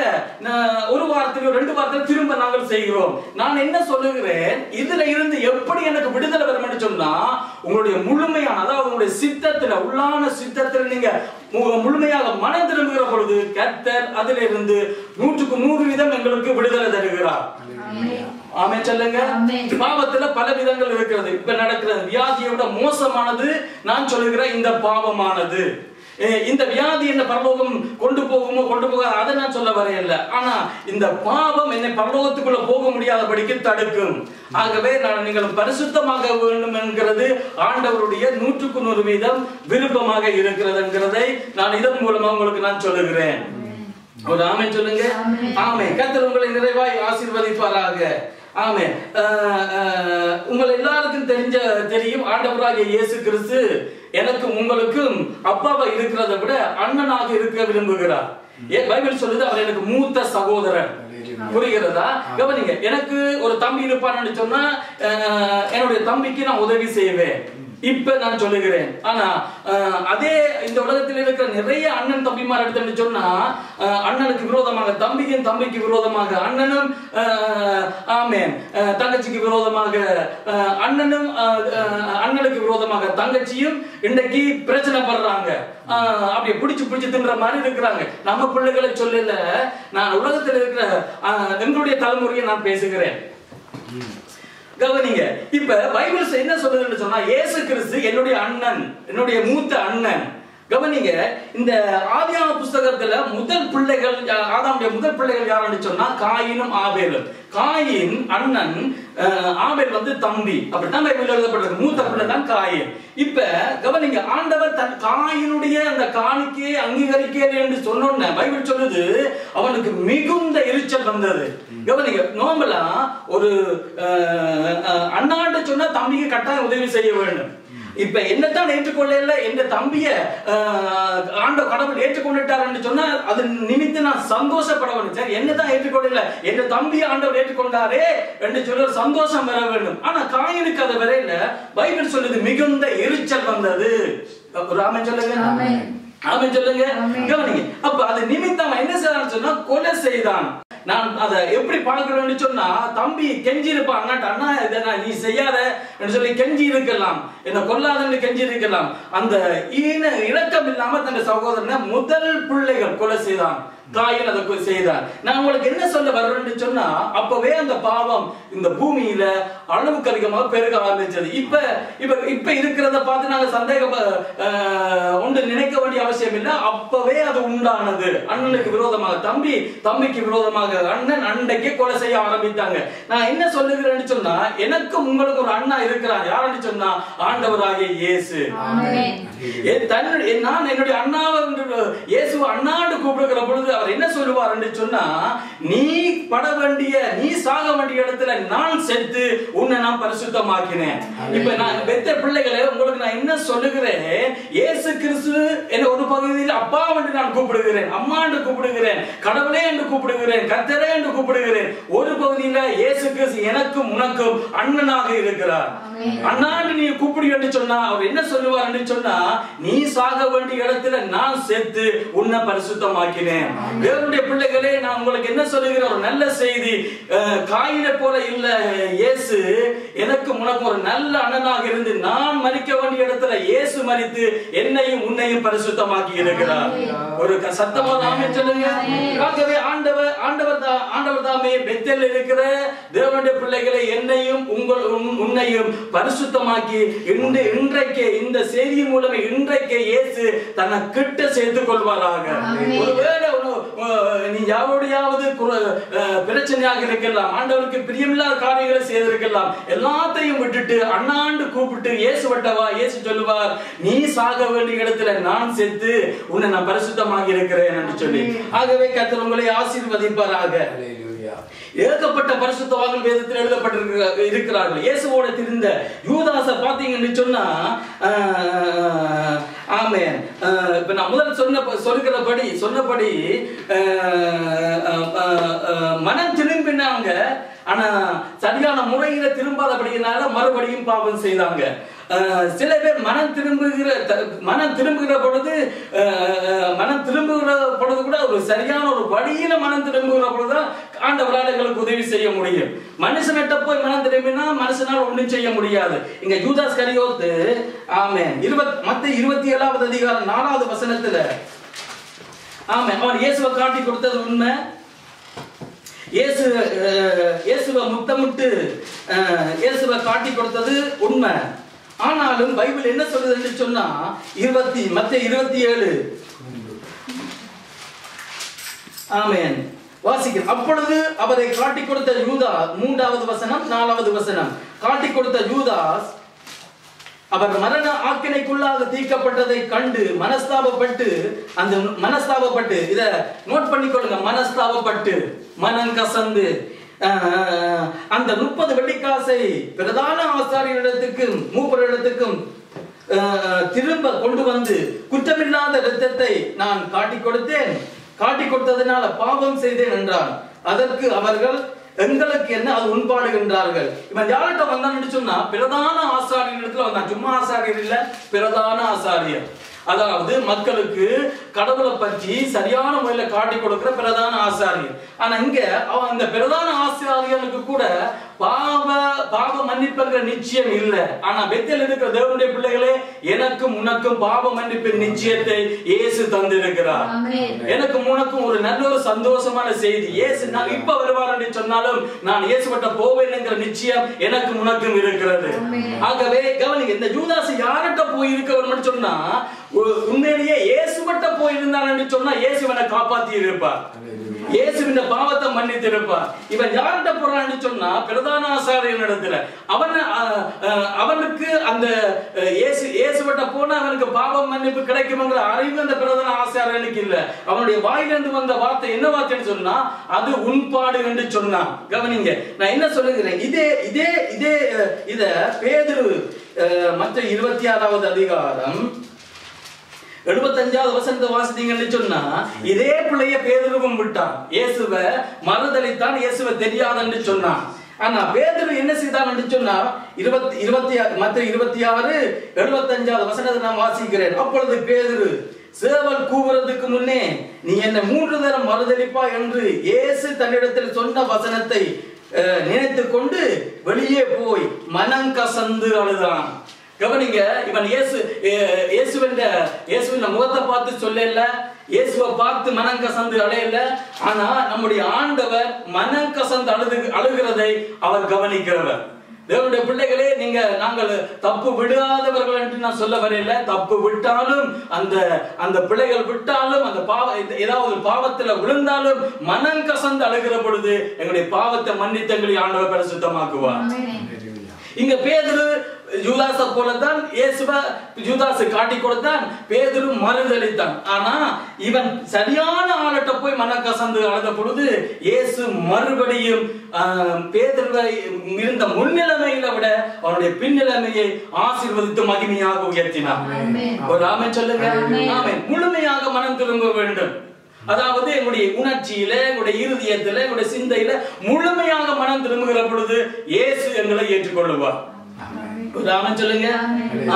ஒரு வாரத்திலோ 2 வாரத்திலோ திரும்ப நாங்கள் செய்கிறோம். நான் என்ன சொல்லுகிறேன், இதுல இருந்து எப்படி எனக்கு விடுதலை வரும் என்று சொன்னா, உங்களுடைய முழுமையான, அதாவது உங்களுடைய சித்தத்துல, உள்ளான சித்தத்துல நீங்க முழுமையாக மனம் திரும்புகிற பொழுது கர்த்தர் அதிலிருந்து 100% எங்களுக்கு விடுதலை தருகிறார். ஆமென் சொல்லுங்க. பாவத்துல பல விதங்கள் இருக்கிறது. இப்ப நடக்கிற வியாதியை விட மோசமானது நான் சொல்லுகிற இந்த பாவமானது. இந்த வியாதி என்ன பரலோகம் கொண்டு போகுமோ கொண்டு போகாது அதை நான் சொல்ல வரையில்லை. ஆனா இந்த பாவம் என்னை பரலோகத்துக்குள்ள போக முடியாதபடிக்கு தடுக்கும். ஆகவே நீங்கள் பரிசுத்தமாக வேண்டும் என்கிறது ஆண்டவருடைய 100% விருப்பமாக இருக்கிறது என்கிறதை நான் இதன் மூலமா உங்களுக்கு நான் சொல்லுகிறேன். ஒரு ஆமென் சொல்லுங்க. ஆமென். கர்த்தர் உங்களை நிறைவாய் ஆசீர்வதிப்பாராக. ஆமென். உங்கள் எல்லாருக்கும் தெரியும் ஆண்டவராகிய இயேசு கிறிஸ்து எனக்கும் உங்களுக்கும் அப்பாவா இருக்கிறதை விட அண்ணனாக இருக்க விரும்புகிறார். பைபிள் சொல்லுது அவர் எனக்கு மூத்த சகோதரன். புரிகிறதா? கவனிங்க. எனக்கு ஒரு தம்பி இருப்பான்னு சொன்னா என்னுடைய தம்பிக்கு நான் உதவி செய்வேன். இப்ப நான் சொல்லுகிறேன். ஆனா அதே இந்த உலகத்தில் இருக்கிற நிறைய அண்ணன் தம்பிமார் எடுத்து சொன்னா அண்ணனுக்கு விரோதமாக தம்பிக்கும், தம்பிக்கு விரோதமாக அண்ணனும், ஆமென், தங்கச்சிக்கு விரோதமாக அண்ணனும், அண்ணனுக்கு விரோதமாக தங்கச்சியும் இன்னைக்கு பிரச்சனை படுறாங்க. அப்படியே பிடிச்சு தின்ற மாதிரி இருக்கிறாங்க. நம்ம பிள்ளைகளை சொல்லல, நான் உலகத்தில் இருக்கிற எங்களுடைய தலைமுறையை நான் பேசுகிறேன். கவனிங்க. இப்ப பைபிள் என்ன சொல்லுதுன்னு சொன்னா, இயேசு கிறிஸ்து என்னுடைய அண்ணன், என்னுடைய மூத்த அண்ணன். கவனிங்க. இந்த ஆதியாகம புஸ்தகத்துல முதல் பிள்ளைகள், ஆதாமுடைய முதல் பிள்ளைகள் யாருன்னு சொன்னா காயினும் ஆபேலும். காயின் அண்ணன், ஆபேல் வந்து தம்பி. அப்படித்தான் பைபிள் எழுதப்பட்டிருக்கு. மூத்த பிள்ளை தான் காயின். இப்ப கவனிங்க. ஆண்டவர் தன் காயினுடைய அந்த காணிக்கையை அங்கீகரிக்கல என்று சொன்னோன்ன பைபிள் சொல்லுது அவனுக்கு மிகுந்த எரிச்சல் வந்தது. கவனிங்க. நோம்பலாம் ஒரு அண்ணாண்டு சொன்னா தம்பிக்கு கட்டாயம் உதவி செய்ய வேண்டும். இப்ப என்னத்தான் ஏற்றுக்கொள்ள என்ற தம்பிய ஆண்ட கடவுள் ஏற்றுக்கொண்டுட்டார் என்று சொன்னா அது நிமித்து நான் சந்தோஷப்பட வேண்டும். சரி, என்னதான் ஏற்றுக்கொள்ள என்ற தம்பியை ஆண்டவர் ஏற்றுக்கொண்டாரே என்று சொல்ல சந்தோஷம் வர வேண்டும். ஆனா காயினுக்கு அது வரையில பைபிள் சொல்லுது மிகுந்த எரிச்சல் வந்தது. ஆமென் சொல்லுங்க. ஆமென் சொல்லுங்க. கவனிங்க. அப்ப அது நிமித்தம் என்ன செய்யறான்னு சொன்னா கொலை செய்தான். நான் அதை எப்படி பார்க்கிறேன்னு சொன்னா, தம்பி கெஞ்சி இருப்பான், அண்ணா இதை நீ செய்யாத என்று சொல்லி கெஞ்சி இருக்கலாம், என்ன கொல்லாதன்னு கெஞ்சி இருக்கலாம். அந்த இரக்கம் இல்லாம தன் சகோதரனை முதல் பிள்ளைகள் கொலை செய்தான். காயின் அதை செய்தார். நான் உங்களுக்கு என்ன சொல்ல வர்றேன்னு சொன்னா, அப்பவே அந்த பாவம் இந்த பூமியில அளவுக்கு அதிகமாக பெருக ஆரம்பிச்சது. இப்ப இருக்கிறத பார்த்து நாங்க சந்தேகம் ஒன்று நினைக்க வேண்டிய அவசியம் இல்லை. அப்பவே அது உண்டானது. அண்ணனுக்கு விரோதமாக தம்பி, தம்பிக்கு விரோதமாக அண்ணன், அண்டைக்கு கொலை செய்ய ஆரம்பித்தாங்க. நான் என்ன சொல்லுகிறேன்னு சொன்னா, எனக்கும் உங்களுக்கு ஒரு அண்ணா இருக்கிறார். யாருன்னு சொன்னா ஆண்டவராகிய இயேசு. நான் என்னுடைய அண்ணாவை இயேசு அண்ணாண்டு கூப்பிடுகிற பொழுது அவர் என்ன சொல்லுவார் என்று சொன்னா, நீ பட வேண்டிய, நீ சாக வேண்டிய இடத்துல நான் செத்து உன்னை நான் பரிசுத்தமாக்கினேன். இப்ப நான் பெத்த பிள்ளைகளே, உங்களுக்கு நான் என்ன சொல்லுகிறேன், இயேசு கிறிஸ்து என்ன ஒரு பகுதியில் அப்பா என்று நான் கூப்பிடுகிறேன், அம்மா என்று கூப்பிடுகிறேன், கடவுளே என்று கூப்பிடுகிறேன், கர்த்தரே என்று கூப்பிடுகிறேன். ஒரு பகுதியில இயேசு கிறிஸ்து எனக்கும் உனக்கும் அண்ணனாக இருக்கிறார். அண்ணாண்டு நீ கூப்பிடு என்று சொன்னா அவர் என்ன சொல்லுவார் என்று சொன்னா, நீ சாக வேண்டிய இடத்துல நான் செத்து உன்னை பரிசுத்தமாக்கினேன். தேவனுடைய பிள்ளைகளே, நான் உங்களுக்கு என்ன சொல்லுகிற ஒரு நல்ல செய்தி, காயினை போல இல்ல இயேசு எனக்கு உனக்கு ஒரு நல்ல அண்ணனாக இருந்து நான் மரிக்க வேண்டிய இடத்துல இயேசு மரித்து என்னையும் உன்னையும் பரிசுத்தமாக்கி இருக்கிறார். ஒரு சத்தமா ஆமென் சொல்லுங்க. ஆகவே ஆண்டவர் தாமே பெத்தேல் இருக்கிற தேவனுடைய பிள்ளைகளை என்னையும் உன்னையும் பரிசுத்தமாக்கி இன்றைக்கு இந்த செய்தி மூலமே இன்றைக்கு இயேசு தன்னை கிட்ட சேர்த்துக் கொள்வாராக. ஒருவேளை நீ யாரோடையாவது பிரச்சனையாக இருக்கலாம், ஆண்டவருக்கு பிரியமில்லாத காரியங்களை செய்திருக்கலாம், எல்லாத்தையும் விட்டுட்டு அண்ணாண்டு கூப்பிட்டு இயேசு வட்டவா, இயேசு சொல்லுவார், நீ சாக வேண்டிய இடத்துல நான் செத்து உன்னை நான் பரிசுத்தமாக இருக்கிறேன் என்று சொல்லி. ஆகவே கர்த்தர் உங்களை ஆசீர்வதிப்பாராக. ஏகப்பட்ட பரிசுத்தவான்கள் வேதத்தில் எழுதப்பட்டிருக்கிறார்கள். இயேசுவோட திரிந்த யூதாச பாத்தீங்கன்னு சொன்னா, ஆமென், இப்ப நான் முதல் சொன்னபடி மனம் திரும்பினாங்க. ஆனா சரியான முறையில திரும்பாதபடியினால மறுபடியும் பாவம் செய்தாங்க. சில பேர் மனம் திரும்புகிற பொழுது கூட ஒரு சரியான ஒரு வழியில மனம் திரும்புகிற பொழுதுதான் ஆண்டவரால் எங்களுக்கு உதவி செய்ய முடியும். மனுஷனிட்ட போய் மனம் திரும்பினா மனுஷனால் ஒன்றும் செய்ய முடியாது. இங்க யூதாஸ் கரியோத்து ஆமென் மத்தேயு 27வது அதிகாரம் 4வது வசனத்துல ஆமென் அவன் இயேசுவை காட்டி கொடுத்தது உண்மை. இயேசுவை முத்தமிட்டு இயேசுவை காட்டி கொடுத்தது உண்மை. ஆனாலும் பைபிள் என்ன சொல்லுது என்று சொன்னா மத்தேயு 27 ஆமென் வாசிக்கிறோம். அப்பொழுது அவரை காட்டி கொடுத்த யூதாஸ் 3வது வசனம் 4வது வசனம் காட்டி கொடுத்த யூதாஸ் அவர் மரண ஆக்கினைக்குள்ளாக தீர்க்கப்பட்டதை கண்டு மனஸ்தாபப்பட்டு இத நோட் பண்ணிக்கொள்ளுங்க. மனஸ்தாபப்பட்டு மனம் கசந்து அந்த 30 வெள்ளிக்காசை பிரதான ஆசாரியரிடத்துக்கும் மூப்பரிடத்துக்கும் திரும்ப கொண்டு வந்து குற்றமில்லாத இரத்தத்தை நான் காட்டி கொடுத்ததினால பாவம் செய்தேன் என்றான். அதற்கு அவர்கள் எங்களுக்கு என்ன அது உண்பாடுகின்றார்கள். இவன் யார்கிட்ட வந்தான்னு சொன்னா பிரதான ஆசாரியரிடத்துல வந்தான். சும்மா ஆசாரியர் இல்ல, பிரதான ஆசாரியர். அதாவது மக்களுக்கு கடவுளை பற்றி சரியான முறையில காட்டி கொடுக்கிற பிரதான ஆசாரியர். ஆனா இங்க அவன் அந்த பிரதான ஆசாரியனுக்கு கூட பாவ மன்னிப்புங்கிற நிச்சயம் இல்லை. ஆனா பெத்தேல் இருக்கிற தேவனுடைய பிள்ளைகளே, எனக்கும் உனக்கும் பாவ மன்னிப்பின் நிச்சயத்தை இயேசு தந்திருக்கிறார். எனக்கும் உனக்கும் ஒரு நல்ல ஒரு சந்தோஷமான செய்தி. இயேசு நான் இப்ப வருவார் என்று சொன்னாலும் நான் இயேசுவிட்ட போவேன் என்கிற நிச்சயம் எனக்கும் உனக்கும் இருக்கிறது. ஆகவே கவனிங்க, இந்த யூதாஸ் யார்கிட்ட போய் இருக்கவன் சொன்னா உண்மையிலேயே இயேசுவிட்ட போயிருந்தான் என்று சொன்னா இயேசுவனை காப்பாத்தி இருப்பார், இயேசுவின் பாவத்தை மன்னித்து இருப்பார். இவன் யார்கிட்ட போறான்னு சொன்னா பிரதான ஆசாரியன் இடத்துல. அவனுக்கு அந்த இயேசுவிட்ட போனா அவனுக்கு பாவம் மன்னிப்பு கிடைக்கும்ங்கிற அறிவு அந்த பிரதான ஆசாரியனுக்கு இல்ல. அவனுடைய வாயிலிருந்து வந்த வார்த்தை என்ன வார்த்தைன்னு சொன்னா அது உண்பாடு என்று சொன்னான். கவனிங்க, நான் என்ன சொல்லுகிறேன், இத பேதுரு மற்ற 26வது அதிகாரம் 75வது வசனத்தை வாசித்தீங்கன்னு சொன்னா இதே பிள்ளைய பேதுருவும் விட்டான். இயேசுவை மறுதலித்தான், இயேசுவை தெரியாதுன்னு சொன்னான். ஆனா பேதுரு என்ன செய்தான் சொன்னா மற்ற 26 75வது வசனத்தை நான் வாசிக்கிறேன். அப்பொழுது பேதுரு சேவல் கூவுறதுக்கு முன்னே நீ என்னை 3 தரம் மறுதலிப்பா என்று இயேசு தன்னிடத்தில் சொன்ன வசனத்தை நினைத்து கொண்டு வெளியே போய் மனம் கசந்து அழுதான். கவனிங்க, இவன் இயேசுவின் முகத்தை பார்த்து சொல்லல, இயேசுவை பார்த்து மனம் கசந்து அழையல. ஆனா நம்முடைய ஆண்டவர் மனம் கசந்து அழுகிறதை அவர் கவனிக்கிறவர். தேவனுடைய பிள்ளைகளே, நாங்கள் தப்பு விடாதவர்கள் என்று நான் சொல்ல வரையில. தப்பு விட்டாலும் அந்த பிள்ளைகள் விட்டாலும் அந்த ஏதாவது பாவத்துல விழுந்தாலும் மனம் கசந்து அழுகிற பொழுது எங்களுடைய பாவத்தை மன்னித்து எங்களை ஆண்டவர் பரிசுத்தமாக்குவார். இங்க பேதுரு யூதாசை போலதான் யூதாசை காட்டி கொடுத்தான், பேதுரு மறுதலித்தான். ஆனா இவன் சரியான ஆளட்ட போய் மனம் கசந்து அழுத பொழுது இயேசு மறுபடியும் பேதுருவை இருந்த முன்னிலைமையில விட அவனுடைய பின்னிலைமையை ஆசீர்வதித்து மகிமையாக உயர்த்தினார். ஒரு ஆமென் சொல்லுங்க. ஆமென். முழுமையாக மனம் திரும்ப வேண்டும். அதாவது எங்களுடைய உணர்ச்சியில, எங்களுடைய இருதயத்தில, எங்களுடைய சிந்தையில முழுமையாக மனம் திரும்புகிற பொழுது இயேசு எங்களை ஏற்றுக்கொள்ளுவார். ஆமென் சொல்லுங்க.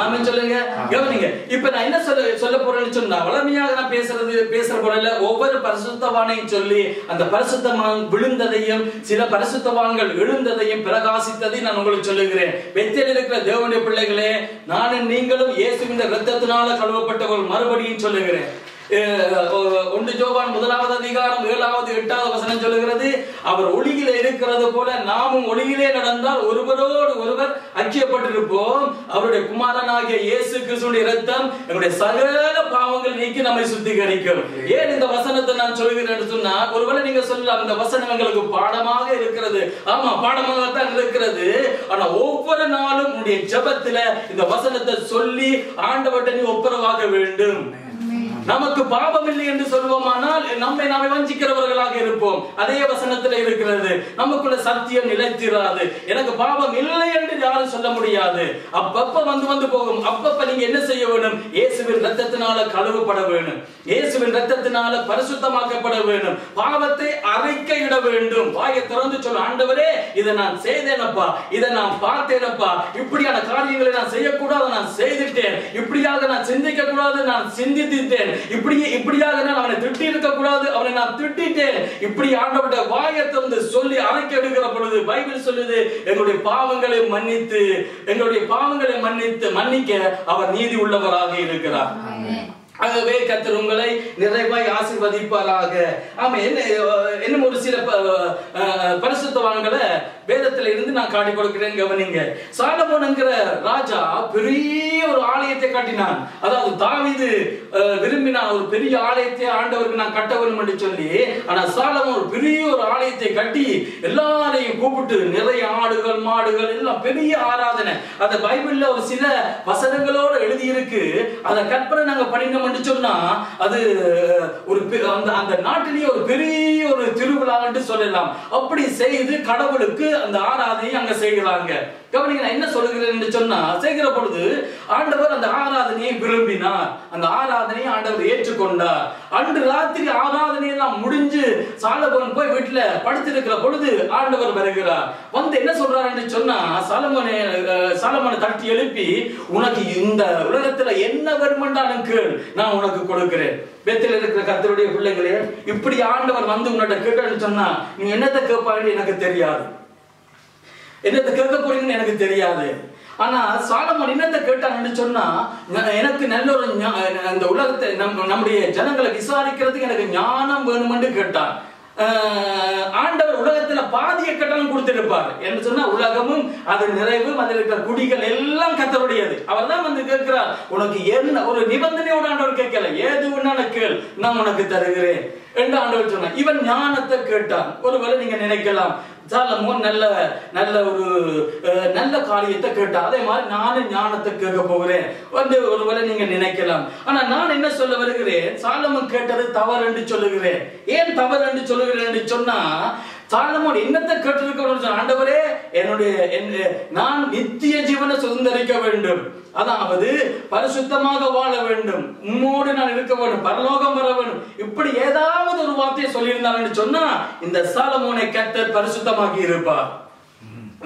ஆமென் சொல்லுங்க. கவனிங்க, இப்ப நான் என்ன சொல்ல போறேன்னு சொன்னா, வளமையாக நான் பேசுற போறல ஒவ்வொரு பரிசுத்தவானையும் சொல்லி அந்த பரிசுத்தவான் விழுந்ததையும் சில பரிசுத்தவான்கள் எழுந்ததையும் பிரகாசித்ததையும் நான் உங்களுக்கு சொல்லுகிறேன். பெத்தேல் இருக்கிற தேவனுடைய பிள்ளைகளே, நானும் நீங்களும் இயேசுவின் இரத்தத்தினால கழுவப்பட்டவர்கள். மறுபடியும் சொல்லுகிறேன், 1 யோவான் 1வது அதிகாரம் 7வது 8வது வசனம் சொல்லுகிறது, அவர் ஒளியிலே இருக்கிறது போல நாமும் ஒளியிலே நடந்தால் ஒருவரோடு ஒருவர் ஐக்கியப்பட்டிருப்போம். அவருடைய குமாரனாகிய இயேசு கிறிஸ்துவின் இரத்தம் நம்முடைய சகல பாவங்கள் நீக்கி நம்மை சுத்திகரிக்கும். ஏன் இந்த வசனத்தை நான் சொல்கிறேன் சொன்னா, ஒருவேளை நீங்க சொல்லலாம் இந்த வசனம் எங்களுக்கு பாடமாக இருக்கிறது. ஆமா, பாடமாக தான் இருக்கிறது. ஆனா ஒவ்வொரு நாளும் உன்னுடைய ஜெபத்துல இந்த வசனத்தை சொல்லி ஆண்டவர்ட்ட நீ ஒப்புரவாக வேண்டும். நமக்கு பாவம் இல்லை என்று சொல்வோமானால் நம்மை நாமே வஞ்சிக்கிறவர்களாக இருப்போம். அதே வசனத்தில் இருக்கிறது, நமக்குள்ள சத்தியம் நிலைத்திராது. எனக்கு பாவம் இல்லை என்று யாரும் சொல்ல முடியாது. அப்பப்ப வந்து போகும். அப்பப்ப நீங்க என்ன செய்ய வேண்டும்? இயேசுவின் இரத்தத்தினால கழுவப்பட வேண்டும், இயேசுவின் இரத்தத்தினால பரிசுத்தமாக்கப்பட வேண்டும், பாவத்தை அறிக்கையிட வேண்டும். வாயை திறந்து சொல்ல, ஆண்டவரே இதை நான் செய்தேனப்பா, இதை நான் பார்த்தேனப்பா, இப்படியான காரியங்களை நான் செய்யக்கூடாது, நான் செய்துட்டேன், இப்படியாக நான் சிந்திக்க கூடாது, நான் சிந்தித்தேன், இப்படியாக நான் அவனை திட்டி இருக்க கூடாது, அவனை நான் திட்டிட்டேன், இப்படி ஆண்டவருடைய வாயை திறந்து சொல்லி அரைக்க எடுக்கிற பொழுது பைபிள் சொல்லுது, எங்களுடைய பாவங்களை மன்னிக்க அவர் நீதி உள்ளவராக இருக்கிறார். ஆகவே கர்த்தர் உங்களை நிறைவாய் ஆசீர்வதிப்பாராக. ஆமா, என்ன ஒரு சில பரிசுத்தவான்களை வேதத்துல இருந்து நான் காட்டி கொடுக்கிறேன், கவனிங்க. சாலமோன் என்கிற ராஜா பெரிய ஒரு ஆலயத்தை கட்டினான். அதாவது தாவீது விரும்பினான் ஒரு பெரிய ஆலயத்தை ஆண்டவருக்கு நான் கட்ட வேண்டும் என்று சொல்லி. ஆனா சாலமோன் ஒரு பெரிய ஒரு ஆலயத்தை கட்டி எல்லாரையும் கூப்பிட்டு நிறைய ஆடுகள் மாடுகள் எல்லாம் பெரிய ஆராதனை. அந்த பைபிள்ல ஒரு சில வசனங்களோடு எழுதி இருக்கு. அதை கற்பனை நாங்க படிக்கணும் சொன்னா அது ஒரு அந்த நாட்டிலேயே ஒரு பெரிய ஒரு திருவிழா என்று சொல்லலாம். அப்படி செய்து கடவுளுக்கு அந்த ஆராதனை அங்க செய்கிறாங்க. கவனிங்க, நான் என்ன சொல்லுகிறேன் என்று சொன்னா, செய்கிற பொழுது ஆண்டவர் அந்த ஆராதனையை விரும்பினார், அந்த ஆராதனையை ஆண்டவர் ஏற்றுக்கொண்டார். அன்று ராத்திரி ஆராதனை எல்லாம் முடிஞ்சு சாலமோன் போய் வீட்டுல படுத்திருக்கிற பொழுது ஆண்டவர் வருகிறார். வந்து என்ன சொல்றாரு என்று சொன்னா, சாலமோனை தட்டி எழுப்பி, உனக்கு இந்த உலகத்துல என்ன வருமென்றாலும் கேள், நான் உனக்கு கொடுக்கிறேன். பெத்தில் இருக்கிற கர்த்தருடைய பிள்ளைகளே, இப்படி ஆண்டவர் வந்து உன்னிட்ட கேட்கன்னு சொன்னா நீ என்னத்தை கேட்பான்னு எனக்கு தெரியாது, என்னத்தை கேட்க போறீங்கன்னு எனக்கு தெரியாது. ஆனா சாலமோன் என்னத்தை கேட்டான்னு சொன்னா, எனக்கு நல்ல ஒரு அந்த உலகத்தை நம்முடைய ஜனங்களை விசாரிக்கிறதுக்கு எனக்கு ஞானம் வேணுமென்று கேட்டான். ஆண்டவர் உலகத்துல பாதிய கட்டணம் கொடுத்திருப்பார் என்று சொன்னா, உலகமும் அது நிறைவும் அதில் இருக்கிற குடிகள் எல்லாம் கர்த்தருடையது. அவர் தான் வந்து கேட்கிறார், உனக்கு என்ன ஒரு நிபந்தனையோட ஆண்டவர் கேட்கல, ஏது உன்னான கேள், நான் உனக்கு தருகிறேன் என்று ஆண்டவர் சொன்னார். இவன் ஞானத்தை கேட்டான். ஒருவேளை நீங்க நினைக்கலாம், சாலமோன் நல்ல ஒரு நல்ல காரியத்தை கேட்டா, அதே மாதிரி நானும் ஞானத்தை கேட்க போகிறேன் வந்து ஒருவேளை நீங்க நினைக்கலாம். ஆனா நான் என்ன சொல்ல வருகிறேன், சாலமோன் கேட்டது தவறு என்று சொல்லுகிறேன். ஏன் தவறு என்று சொல்லுகிறேன் என்று சொன்னா, சாலமோன் என்னத்தை கேட்டிருக்க, ஆண்டவரே நான் நித்திய ஜீவனை சுதந்திரிக்க வேண்டும், அதாவது பரிசுத்தமாக வாழ வேண்டும், உம்மோடு நான் இருக்க வேண்டும், பரலோகம் வர வேண்டும், இப்படி ஏதாவது ஒரு வார்த்தையை சொல்லியிருந்தார் சொன்னா இந்த சாலமோனை கர்த்தர் பரிசுத்தமாக்கி இருப்பார்.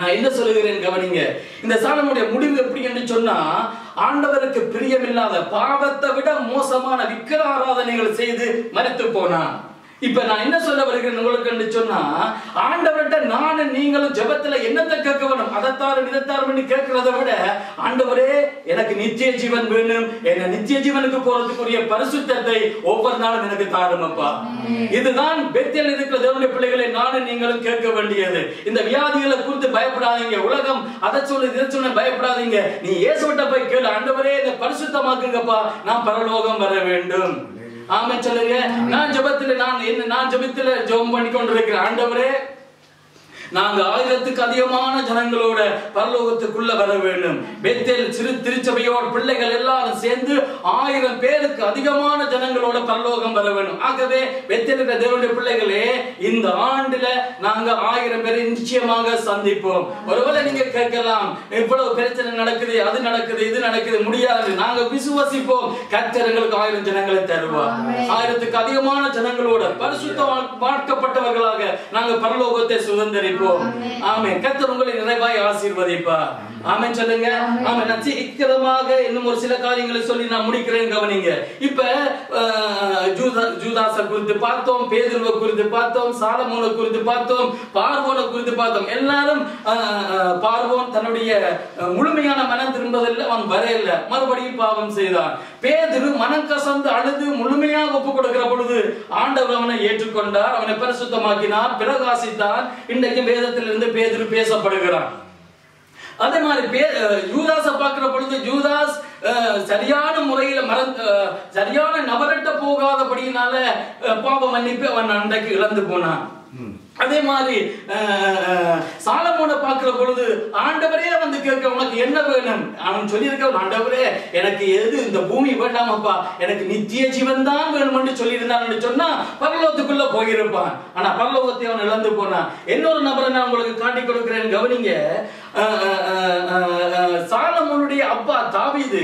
நான் என்ன சொல்லுகிறேன் கவனிங்க. இந்த சாலமோனுடைய முடிவு எப்படி என்று சொன்னா, ஆண்டவருக்கு பிரியமில்லாத பாவத்தை விட மோசமான விக்கிர ஆராதனைகள் செய்து மரித்து போனான். இப்ப நான் என்ன சொல்ல வருகிறேன் உங்களுக்கு சொன்னா, ஆண்டவர்கிட்ட நானும் நீங்களும் ஜெபத்துல என்னத்தை கேட்க வேணும், அதைத்தாரும் இதைத்தாரும் கேட்கிறத விட, ஆண்டவரே எனக்கு நித்திய ஜீவன் வேணும், என்ன நித்திய ஜீவனுக்கு போறதுக்குரிய பரிசுத்தத்தை ஒவ்வொரு நாளும் எனக்கு தாருமப்பா. இதுதான் பெத்தேல் இருக்கிற தேவனுடைய பிள்ளைகளை நானும் நீங்களும் கேட்க வேண்டியது. இந்த வியாதிகளை குறித்து பயப்படாதீங்க, உலகம் அதை சொல்லு இதை சொன்ன பயப்படாதீங்க, நீ இயேசுவிட்ட போய் கேளு, ஆண்டவரே என்னை பரிசுத்தமாக்குங்கப்பா, நான் பரலோகம் வர வேண்டும். ஆமே சொல்லுங்க. நான் ஜெபத்துல ஜெபம் பண்ணி கொண்டிருக்கிறேன், ஆண்டவரே நாங்க 1000க்கு அதிகமான ஜனங்களோட பரலோகத்துக்குள்ள வர வேண்டும். பெத்தேல் சிறு திருச்சபையோட பிள்ளைகள் எல்லாரும் சேர்ந்து 1000 பேருக்கு அதிகமான ஜனங்களோட பரலோகம் வர வேண்டும். ஆகவே பெத்தேல் தேவனுடைய பிள்ளைகளே, இந்த ஆண்டுல நாங்க 1000 பேரை நிச்சயமாக சந்திப்போம். ஒருவேளை நீங்க கேட்கலாம், இவ்வளவு பிரச்சனை நடக்குது, அது நடக்குது, இது நடக்குது, முடியாது. நாங்க விசுவாசிப்போம், கர்த்தர் எங்களுக்கு 1000 ஜனங்களை தருவார். 1000க்கு அதிகமான ஜனங்களோட பரிசுத்தமாக்கப்பட்டவர்களாக நாங்க பரலோகத்தை சுதந்திரிப்போம். ஆமென். கர்த்தர் உங்களை நிறைவாய் ஆசீர்வதிப்பார். ஆமென் சொல்லுங்க. ஆமென். நான் சீக்கிரமாக இன்னும் ஒரு சில காரியங்களை சொல்லி நான் முடிக்கிறேன், கவனிங்க. இப்ப ஜூதாஸை குறித்து பார்த்தோம், பேதுருவை குறித்து பார்த்தோம், சாலமோனை குறித்து பார்த்தோம், பார்வோனை குறித்து பார்த்தோம். எல்லாரும் பார்வோன் தன்னுடைய முழுமையான மனம் திரும்பதில்லை, அவன் வரையில்லை, மறுபடியும் பாவம் செய்தான். பேதுரு மனம் கசந்து அழுது முழுமையாக ஒப்பு கொடுக்கிற பொழுது ஆண்டவர் அவனை ஏற்றுக்கொண்டார், அவனை பரிசுத்தமாக்கினார், பிரகாசித்தார். இன்றைக்கு வேதத்திலிருந்து பேதுரு பேசப்படுகிறான். அதே மாதிரி யூதாஸை பார்க்கிற பொழுது யூதாஸ் சரியான முறையில சரியான நபரட்ட போகாதபடியினால பாவ மன்னிப்பு அவன் அன்றைக்கு இழந்து போனான். அதே மாதிரி சாலமோனை பார்க்கிற பொழுது ஆண்டவரே வந்து கேட்க, உனக்கு என்ன வேணும்? அவன் சொல்லியிருக்க, ஆண்டவரே எனக்கு எது இந்த பூமி வேண்டாமப்பா, எனக்கு நித்திய ஜீவன் தான் வேணும் என்று சொல்லியிருந்தான் சொன்னா பரலோகத்துக்குள்ள போயிருப்பான். ஆனா பரலோகத்தை அவன் இழந்து போனான். இன்னொரு நபரை நான் உங்களுக்கு காட்டி கொடுக்கிறேன், கவனிங்க. சாலமோனுடைய அப்பா தாவீது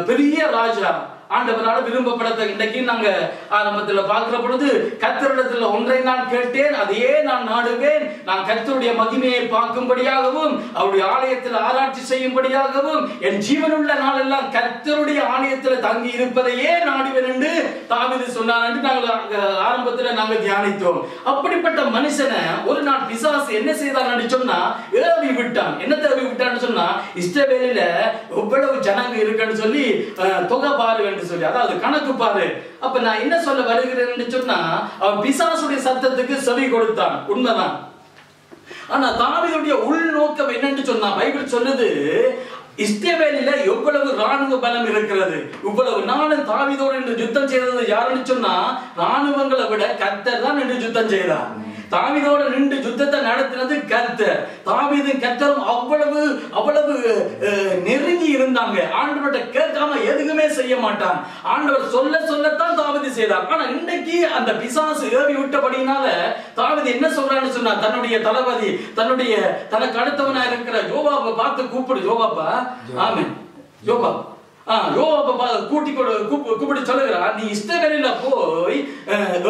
பெரிய ராஜா, ஆண்டவரால் விரும்பப்படத்த. இன்றைக்கு நாங்க ஆரம்பத்துல பார்க்கிற பொழுது கர்த்தரிடத்துல ஒன்றை நான் கேட்டேன், அதையே நான் நாடுவேன், நான் கர்த்தருடைய மகிமையை பார்க்கும்படியாகவும் அவருடைய ஆலயத்தில் ஆராய்ச்சி செய்யும்படியாகவும் என் ஜீவனுள்ள நாளெல்லாம் கர்த்தருடைய ஆலயத்தில் தங்கி இருப்பதையே நாடுவேன் என்று தாவீது சொன்னார் என்று நாங்கள் ஆரம்பத்துல நாங்கள் தியானித்தோம். அப்படிப்பட்ட மனுஷனை ஒரு நாள் பிசாசு என்ன செய்தான் சொன்னா ஏவி விட்டான். என்ன ஏவி விட்டான்னு சொன்னா, இஸ்ரவேலில எவ்வளவு ஜனங்க இருக்குன்னு சொல்லி தொகை பாரு சொல்லி, அதாவது கணக்கு பாரு. அப்ப நான் என்ன சொல்ல வருகிறேன் சொன்னா, அவன் பிசாசுடைய சத்தத்துக்கு செவி கொடுத்தான், உண்மைதான். ஆனா தாவீதுடைய உள்நோக்கம் என்னன்னு சொன்னா, பைபிள் சொல்லுது இஸ்ரவேலில எவ்வளவு ராணுவ பலம் இருக்கிறது. இவ்வளவு நாளும் தாவீதோடு என்று யுத்தம் செய்தது யாருன்னு சொன்னா, ராணுவங்களை விட கர்த்தர் தான் என்று யுத்தம் செய்தார். தாவீதோடு நின்று யுத்தத்தை நடத்தினது கர்த்தர். தாவீது கர்த்தரும் அவ்வளவு அவ்வளவு நெருங்கி இருந்தாங்க. ஆண்டவர்கிட்ட கேட்காம எதுவுமே செய்ய மாட்டான். ஆண்டவர் சொல்லத்தான் தாவீது செய்தார். ஆனா இன்னைக்கு அந்த பிசாசு ஏவி விட்டபடினால தாவீது என்ன சொல்றான்னு சொன்னா, தன்னுடைய தளபதி, தனக்கு அடுத்தவனா இருக்கிற யோவாபை பார்த்து கூப்பிடு. யோவாப்பா, ஆமென், யோவாப் கூப்பிட்டு சொல்லுகிறார், நீ இஸ்ரவேலில போய்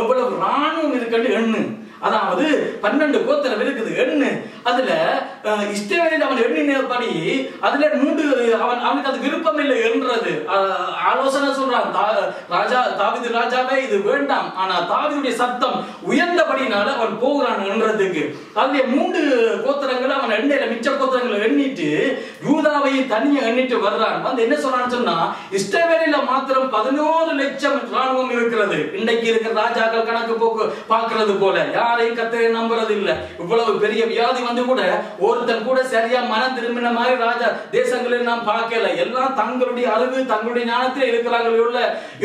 எவ்வளவு ராணுவம் இருக்குன்னு எண்ணு. அதாவது 12 கோத்திரம் இருக்குது, எண்ணு. அதுல இஸ்ரவேலில் அவன் எண்ணினபடி அதுல 3 அவனுக்கு அது விருப்பம் இல்லை என்றது ஆலோசனை சொல்றான். தாவீது ராஜாவே இது வேண்டாம். ஆனா தாவீதுடைய சத்தம் உயர்ந்தபடினால அவன் போகிறான் என்றதுக்கு. அதுல 3 கோத்திரங்களை அவன் எண்ணையில மிச்ச கோத்திரங்களை எண்ணிட்டு யூதாவையும் தனியா எண்ணிட்டு வர்றான். வந்து என்ன சொல்றான்னு சொன்னா, இஸ்ரவேலில மாத்திரம் 11 லட்சம் ராணுவம் இருக்கிறது. இன்றைக்கு இருக்கிற ராஜாக்கள் கணக்கு போக்கு பார்க்கிறது போல யாரையும் கர்த்தரை நம்புறது இல்ல. இவ்வளவு பெரிய வியாதி வந்து கூட ஒருத்தன் கூட சரியா மனம் திரும்பின மாதிரி ராஜா தேசங்களில் நாம் பார்க்கல. எல்லாம் தங்களுடைய அறிவு, தங்களுடைய ஞானத்தில்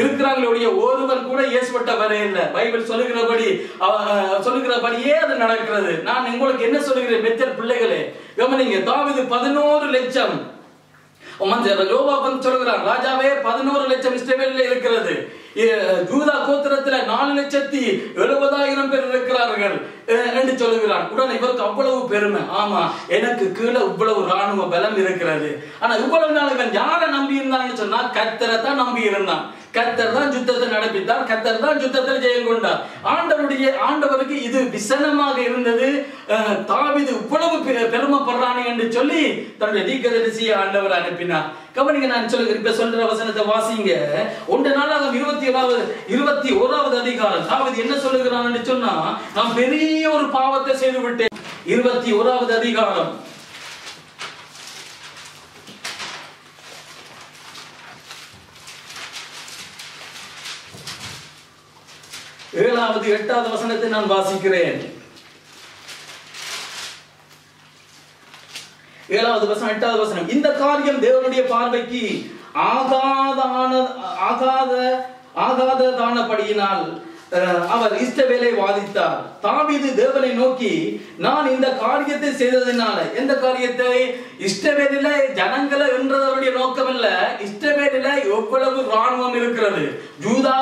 இருக்கிறாங்களே ஒருவன் கூட இயேசுவிட்ட வர இல்லை. பைபிள் சொல்லுகிறபடியே அது நடக்கிறது. நான் உங்களுக்கு என்ன சொல்லுகிறேன் பெத்தர் பிள்ளைகளே, கவனிங்க. தாவீது 11 லட்சம் யோவாப் சொல்கிறான், ராஜாவே 11 லட்சம் இஸ்ரவேலில் இருக்கிறது. யூதா கோத்திரத்துல 4,70,000 பேர் இருக்கிறார்கள் என்று சொல்லுகிறான். உடனே இவருக்கு அவ்வளவு பெருமை. ஆமா, எனக்கு கீழே இவ்வளவு ராணுவ பலம் இருக்கிறது. ஆனா இவ்வளவு நாள் இவன் யாரை நம்பி இருந்தான்னு சொன்னா, கர்த்தரை தான் நம்பி இருந்தான். கர்த்தர் தான் யுத்தத்தை நடப்பித்தார், கர்த்தர் தான் யுத்தத்தில் ஜெயம் கொண்டார். ஆண்டவருக்கு இது விசனமாக இருந்தது. தாவீது இவ்வளவு பெருமைப்படுறானே என்று சொல்லி தன்னுடைய தீர்க்கதரிசியை ஆண்டவர் அனுப்பினார். கவனிங்க, நான் சொல்லுகிறேன். இப்ப சொல்ற வசனத்தை வாசிங்க. 1 நாளாகமம் 21வது அதிகாரம். தாவீது என்ன சொல்லுகிறான் என்று சொன்னா, நான் பெரிய ஒரு பாவத்தை செய்து விட்டேன். 21வது அதிகாரம் 7வது 8வது வசனத்தை நான் வாசிக்கிறேன். 7வது வசனம் 8வது வசனம். இந்த காரியம் தேவனுடைய பார்வைக்கு ஆகாததானபடியினால் அவர் இஸ்ரவேலை வாதித்தார். தாவீது தேவனை நோக்கி, நான் இந்த காரியத்தை செய்ததினால, எந்த காரியத்தை? இஸ்ரவேலில ஜனங்களை என்றவருடைய நோக்கம் இல்ல, இஸ்ரவேலில எவ்வளவு ராணுவம் இருக்கிறது, யூதா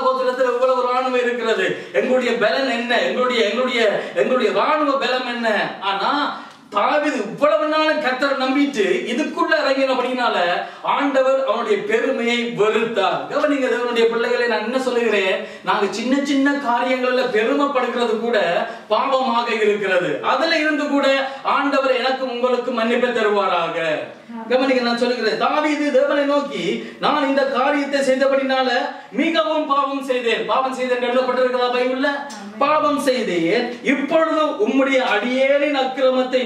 கோத்திரத்தில் எவ்வளவு ராணுவம் இருக்கிறது, எங்களுடைய பலம் என்ன, எங்களுடைய ராணுவ பலம் என்ன. ஆனா தாவீது இவ்வளவு நாள் கர்த்தரை நம்பிட்டு இதுக்குள்ள இறங்கினபடினால ஆண்டவர் அவனுடைய பெருமையை வெறுத்தார். கவனிங்க தேவனுடைய பிள்ளைகளை, நான் என்ன சொல்லுகிறேன், நாங்க சின்ன சின்ன காரியங்கள்ல பெருமைப்படுகிறது கூட பாவமாக இருக்கிறது. அதுல இருந்து கூட ஆண்டவர் எனக்கும் உங்களுக்கு மன்னிப்பை தருவாராக. கவனிங்க, நான் சொல்லுகிறேன். தாவீது தேவனை நோக்கி, நான் இந்த காரியத்தை செய்தபடினால மிகவும் பாவம் செய்தேன் எழுதப்பட்டிருக்கிறதா பைபிள்ல? பாவம் செய்தேன். இப்பொழுது உம்முடைய அடியேனின் அக்கிரமத்தை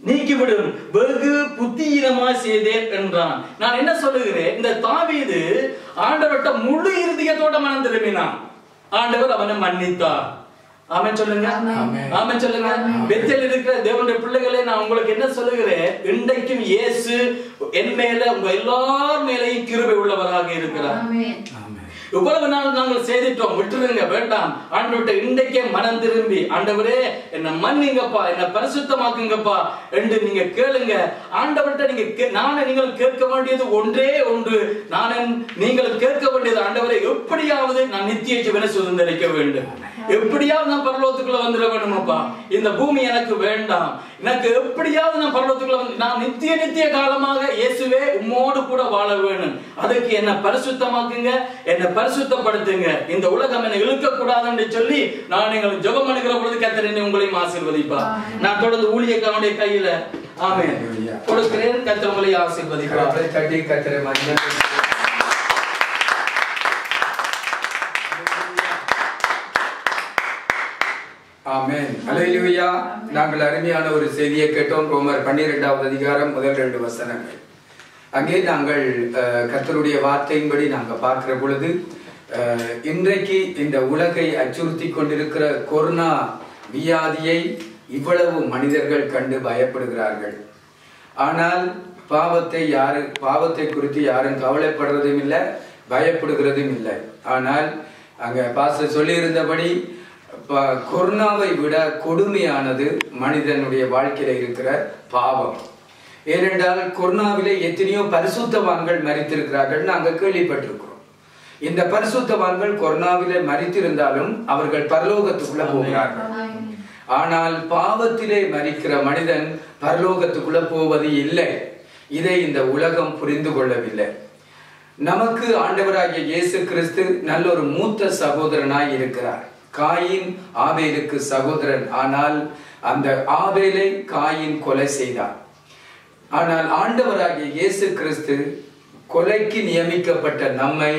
நீக்கிவிடும் வெகு புத்தியீனமாய் செய்தேன் என்றான். நான் என்ன சொல்லுகிறேன், இந்த தாவீது ஆண்டவர்கிட்ட முழு இருதயத்தோட மனம் திரும்பினான். ஆண்டவர் அவனை மன்னித்தார். ஆமென் சொல்லுங்க, ஆமென் சொல்லுங்க. பெத்தேல் இருக்கிற தேவனுடைய பிள்ளைகளே, நான் உங்களுக்கு என்ன சொல்லுகிறேன், இன்றைக்கும் இயேசு என் மேல உங்க எல்லார் மேலையும் கிருபை உள்ளவராக இருக்கிறார். இவ்வளவு நாள் நாங்கள் செய்துட்டோம், விட்டுருங்க, வேண்டாம். ஆண்டவர்கிட்ட இன்றைக்கே மனம் திரும்பி, ஆண்டவரே என்ன மன்னிங்கப்பா, என்ன பரிசுத்தமாக்குங்கப்பா என்று நீங்க கேளுங்க. ஆண்டவர்கிட்ட நீங்கள் கேட்க வேண்டியது ஒன்றே ஒன்று. நீங்கள் கேட்க வேண்டியது, ஆண்டவரே எப்படியாவது நான் நித்திய ஜீவனை சுதந்திரிக்க வேண்டும், எப்படியாவது நான் பரலோகத்துக்குள்ள வந்துட வேண்டுமாப்பா, இந்த பூமி எனக்கு வேண்டாம், எனக்கு எப்படியாவது நான் பரலோகத்துக்குள்ள வந்து நான் நித்திய காலமாக இயேசுவே உம்மோடு கூட வாழ வேணும். அதுக்கு என்ன பரிசுத்தமாக்குங்க, என்ன பரிசுத்தப்படுத்துங்க, இந்த உலகம் என்னை இழுக்க கூடாதுன்னு சொல்லி நான் நீங்கள் ஜெபம் பண்ணுகிற பொழுது கர்த்தர் என்னை உங்களையும் ஆசீர்வதிப்பார். நான் தொடர்ந்து ஊழியக்காரனுடைய கையில ஆமென் கொடுக்கிறேன். கர்த்தர் உங்களை ஆசீர்வதிப்பார். கட்டி கர்த்தரை மகிமை. ஆமென். அல்லேலூயா. நாங்கள் அருமையான ஒரு செய்தியை கேட்டோம். ரோமர் 12வது அதிகாரம் முதல் 2 வசனங்கள். அங்கே நாங்கள் கர்த்தருடைய வார்த்தையின்படி நாங்கள் பார்க்கிற பொழுது இன்றைக்கு இந்த உலகை அச்சுறுத்தி கொண்டிருக்கிற கொரோனா வியாதியை இவ்வளவு மனிதர்கள் கண்டு பயப்படுகிறார்கள். ஆனால் பாவத்தை குறித்து யாரும் கவலைப்படுறதும் இல்லை, பயப்படுகிறதும் இல்லை. ஆனால் அங்க பாஸ்டர் சொல்லி இருந்தபடி கொரோனாவை விட கொடுமையானது மனிதனுடைய வாழ்க்கையில இருக்கிற பாவம். ஏனென்றால் கொரோனாவிலே எத்தனையோ பரிசுத்தவான்கள் மரித்திருக்கிறார்கள் நாங்கள் கேள்விப்பட்டிருக்கிறோம். இந்த பரிசுத்தவான்கள் கொரோனாவிலே மரித்திருந்தாலும் அவர்கள் பரலோகத்துக்குள்ள போகிறார்கள். ஆனால் பாவத்திலே மரிக்கிற மனிதன் பரலோகத்துக்குள்ள போவது இல்லை. இதை இந்த உலகம் புரிந்து கொள்ளவில்லை. நமக்கு ஆண்டவராகிய இயேசு கிறிஸ்து நல்ல ஒரு மூத்த சகோதரனாய் இருக்கிறார். காயின் ஆபேலுக்கு சகோதரன். ஆனால் அந்த ஆபேலை காயின் கொலை செய்தார். ஆனால் ஆண்டவராகிய இயேசு கிறிஸ்து கொலைக்கு நியமிக்கப்பட்ட நம்மை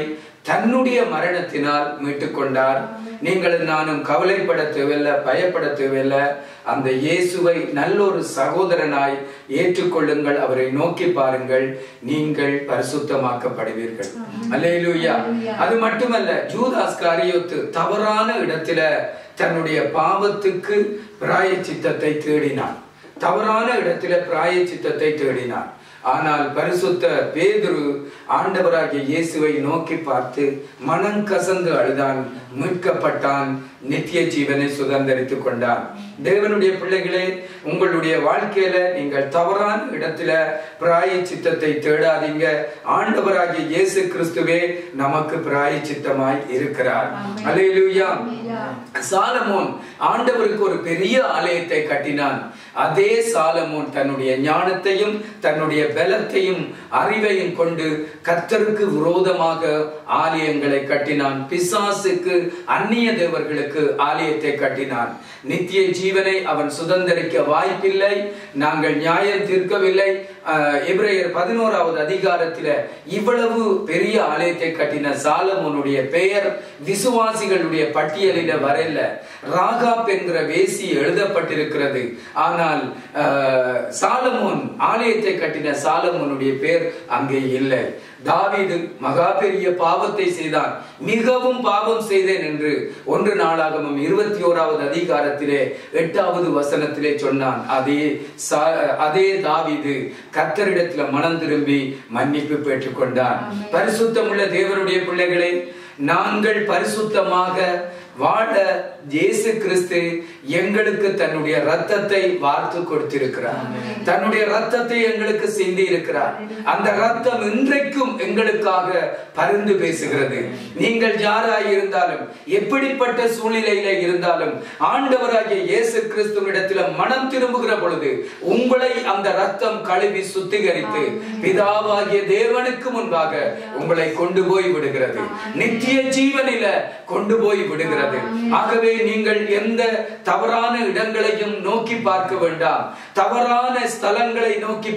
தன்னுடைய மரணத்தினால் மீட்டுக் கொண்டார். நீங்கள் நானும் கவலைப்பட தேவையில்லை, பயப்பட தேவையில்லை. அந்த இயேசுவை நல்ல ஒரு சகோதரனாய் ஏற்றுக்கொள்ளுங்கள், அவரை நோக்கி பாருங்கள், நீங்கள் பரிசுத்தமாக்கப்படுவீர்கள். அல்லேலூயா. அது மட்டுமல்ல, யூதாஸ் காரியோத்து தவறான இடத்துல தன்னுடைய பாவத்துக்கு பிராயச்சித்தத்தை தேடினான். தவறான இடத்துல பிராயச்சித்தத்தை தேடினான். ஆனால் பரிசுத்த பேதுரு ஆண்டவராகிய இயேசுவை நோக்கி பார்த்து மனம் கசந்து அழுதான், மீட்கப்பட்டான், நித்திய ஜீவனை சுதந்திரித்துக் கொண்டான். தேவனுடைய பிள்ளைகளே, உங்களுடைய வாழ்க்கையில நீங்கள் தவறான இடத்துல பிராயச்சித்தத்தை தேடாதீங்க. ஆண்டவராகிய இயேசு கிறிஸ்துவே நமக்கு பிராயச்சித்தமாய் இருக்கிறார். அல்லேலூயா. சாலமோன் ஆண்டவருக்கு ஒரு பெரிய ஆலயத்தை கட்டினான். அதே சாலமோன் தன்னுடைய ஞானத்தையும் தன்னுடைய பலத்தையும் அறிவையும் கொண்டு கர்த்தருக்கு விரோதமாக ஆலயங்களை கட்டினான். பிசாசுக்கு, அந்நிய தேவர்களுக்கு ஆலயத்தை கட்டினான். நித்திய ஜீவனை அவன் சுதந்திரிக்க வாய்ப்பில்லை. நாங்கள் நியாயம் தீர்க்கவில்லை. எபிரேயர் 11வது அதிகாரத்தில இவ்வளவு பெரிய ஆலயத்தை கட்டின சாலமோனுடைய பெயர் விசுவாசிகளுடைய பட்டியலில வரல. ராகாப் என்கிற வேசி எழுதப்பட்டிருக்கிறது. ஆனால் சாலமோன் ஆலயத்தை கட்டின சாலமோனுடைய பேர் அங்கே இல்லை. தாவீது மகா பெரிய பாவத்தை செய்தான். மிகவும் பாவம் செய்தேன் என்று 1 நாளாகமம் 21வது அதிகாரத்திலே 8வது வசனத்திலே சொன்னான். அதே தாவீது கர்த்தரிடத்துல மனம் திரும்பி மன்னிப்பு பெற்றுக் கொண்டான். பரிசுத்தமுள்ள தேவனுடைய பிள்ளைகளை, நாங்கள் பரிசுத்தமாக வாழ இயேசு கிறிஸ்து எங்களுக்கு தன்னுடைய ரத்தத்தை வார்த்து கொடுத்திருக்கிறார். தன்னுடைய ரத்தத்தை எங்களுக்கு சிந்தி இருக்கிறார். அந்த ரத்தம் இன்றைக்கும் எங்களுக்காக பரிந்து பேசுகிறது. நீங்கள் யாராய் இருந்தாலும், எப்படிப்பட்ட சூழ்நிலையில இருந்தாலும், ஆண்டவராகிய இயேசு கிறிஸ்துவிடத்தில் மனம் திரும்புகிற பொழுது உங்களை அந்த ரத்தம் கழுவி சுத்திகரித்து பிதாவாகிய தேவனுக்கு முன்பாக உங்களை கொண்டு போய் விடுகிறது. நித்திய ஜீவனில கொண்டு போய் விடுகிறது. ஆகவே நீங்கள் எந்த தவறான இடங்களையும் நோக்கி பார்க்க வேண்டாம். தவறான ஸ்தலங்களை நோக்கி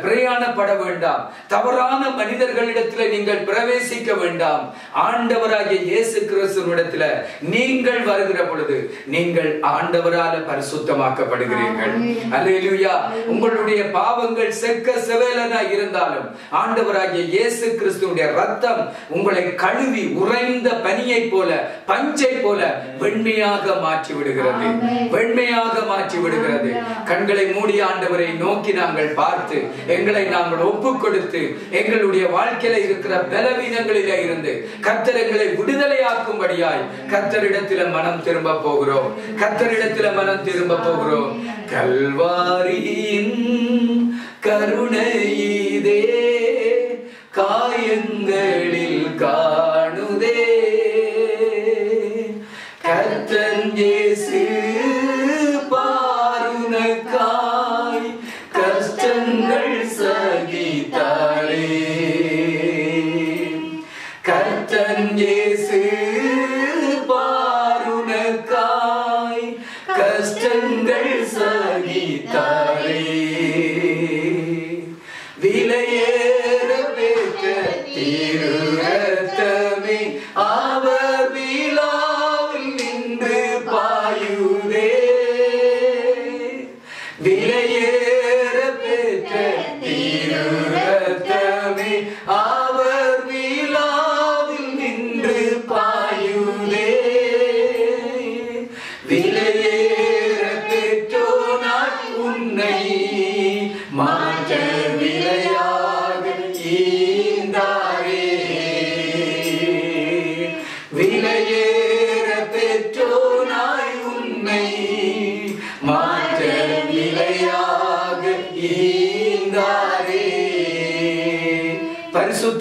பிரயாணப்பட வேண்டாம். தவறான மனிதர்களிடத்தில் நீங்கள் பிரவேசிக்க வேண்டாம். ஆண்டவராகிய இயேசு கிறிஸ்துவிடத்தில் நீங்கள் வருகிற பொழுது நீங்கள் ஆண்டவரால பரிசுத்தமாக்கப்படுகிறீர்கள். அல்லேலூயா. உங்களுடைய பாவங்கள் செக்க செவேலனா இருந்தாலும் ஆண்டவராகிய இயேசு கிறிஸ்துவினுடைய ரத்தம் உங்களை கழுவி உறைந்த பனியை போல, பஞ்சை போல வெண்மையாக மாற்றி விடுகிறது. வெண்மையாக மாற்றி விடுகிறது. கண்களை மூடி ஆண்டவரை நோக்கி நாங்கள் பார்த்து எங்களை நாங்கள் ஒப்புக் கொடுத்து எங்களுடைய வாழ்க்கையில இருக்கிற பலவீனங்களிலே இருந்து கர்த்தர் எங்களை விடுதலையாக்கும்படியாய் கர்த்தரிடத்தில் மனம் திரும்ப போகிறோம். கர்த்தரிடத்தில் மனம் திரும்ப போகிறோம். கல்வாரியின் கருணையிதே காயங்களில் காணுதே, கர்த்தன் இயேசு பாருனக்கா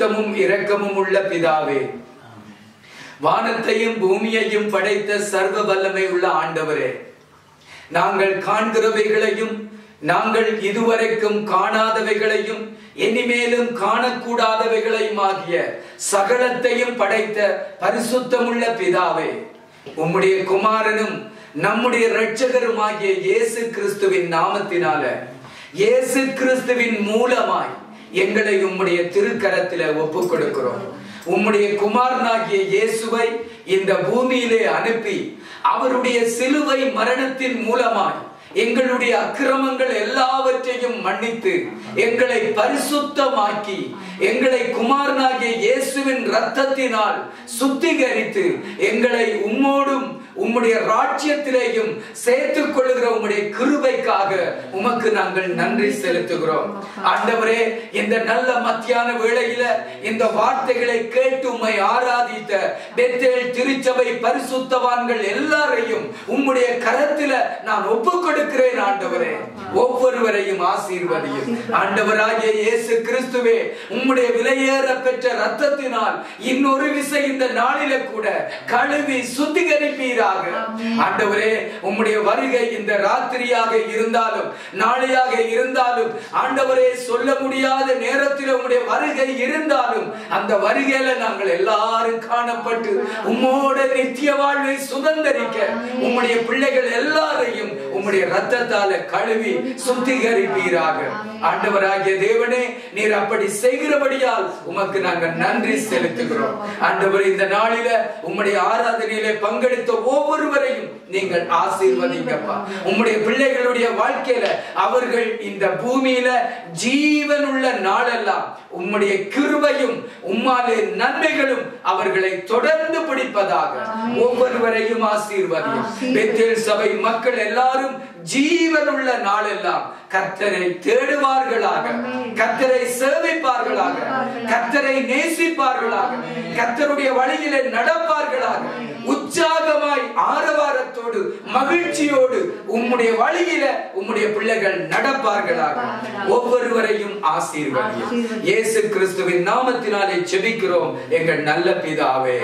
பரிசுத்தமும் இரக்கமும் உள்ள பிதாவே, வானத்தையும் பூமியையும் படைத்த சர்வ வல்லமை உள்ள ஆண்டவரே, நாங்கள் காண்கிறவைகளையும் நாங்கள் இதுவரைக்கும் காணாதவைகளையும் இனிமேலும் காணக்கூடாதவைகளையும் ஆகிய சகலத்தையும் படைத்த பரிசுத்தமுள்ள பிதாவே, உம்முடைய குமாரனும் நம்முடைய இரட்சகருமாகிய இயேசு கிறிஸ்துவின் நாமத்தினால, இயேசு கிறிஸ்துவின் மூலமாய் எங்களை உம்முடைய திருக்கரத்தில ஒப்புக் கொடுக்கிறோம். உம்முடைய குமாரனாகிய இயேசுவை இந்த பூமியிலே அனுப்பி அவருடைய சிலுவை மரணத்தின் மூலமாய் எங்களுடைய அக்கிரமங்கள் எல்லாவற்றையும் மன்னித்து எங்களை பரிசுத்தமாக்கி எங்களை குமாரனாகிய இயேசுவின் இரத்தத்தினால் சுத்திகரித்து எங்களை உம்மோடும் உம்முடைய ராஜ்யத்திலேயும் சேர்த்துக் கொள்ளுகிற உம்முடைய கிருபைக்காக உமக்கு நாங்கள் நன்றி செலுத்துகிறோம். ஆண்டவரே, இந்த நல்ல மத்தியான வேளையில இந்த வார்த்தைகளை கேட்டு உம்மை ஆராதித்த பெத்தேல் திருச்சபை பரிசுத்தவான்கள் எல்லாரையும் உம்முடைய கரத்தில நான் ஒப்புக் கொடுக்கிறேன். ஆண்டவரே, ஒவ்வொருவரையும் ஆசீர்வதியும். ஆண்டவராகிய இயேசு கிறிஸ்துவே, உம்முடைய விலையேற பெற்ற இரத்தத்தினால் இன்னொரு விசை இந்த நாளில கூட கழுவி சுத்திகரிப்பீர். ஆண்டவரே, உம்முடைய வருகை இந்த ராத்திரியாக இருந்தாலும் நாளையாக இருந்தாலும், ஆண்டவரே, சொல்ல முடியாத நேரத்தில் உம்முடைய வருகை இருந்தாலும் அந்த வருகையில நாங்கள் எல்லாரும் காணப்பட்டு உம்மோட நித்திய வாழ்வை சுதந்தரிக்க உம்முடைய பிள்ளைகள் எல்லாரையும் உம்முடைய இரத்தத்தால கழுவி சுத்திகரிப்பீராக. ஆண்டவராகிய தேவனே, நீர் அப்படி செய்கிறபடியால் உமக்கு நாங்கள் நன்றி செலுத்துகிறோம். ஆண்டவரே, இந்த நாளில உம்முடைய ஆராதனையிலே பங்கெடுத்த ஒவ்வொருவரையும் நீங்கள் ஆசீர்வதிங்கப்பா. உம்முடைய பிள்ளைகளுடைய வாழ்க்கையில அவர்கள் இந்த பூமியில ஜீவனுள்ள நாளெல்லாம் உம்முடைய கிருபையும் உம்மாலே நன்மைகளும் அவர்களை தொடர்ந்து பிடிப்பதாக ஒவ்வொருவரையும் ஆசீர்வதியும். பெத்தேல் சபை மக்கள் எல்லாரும் ஜீவனுள்ள நாளெல்லாம் கர்த்தரை தேடுவார்களாக, கர்த்தரை சேவிப்பார்களாக, கர்த்தரை நேசிப்பார்களாக, கர்த்தருடைய வழியிலே நடப்பார்களாக, உற்சாகமாய் ஆரவாரத்தோடு மகிழ்ச்சியோடு உம்முடைய வழியில உம்முடைய பிள்ளைகள் நடப்பார்களாக. ஒவ்வொருவரையும் ஆசீர்வதியும். இயேசு கிறிஸ்துவின் நாமத்தினாலே ஜெபிக்கிறோம் எங்கள் நல்ல பிதாவே,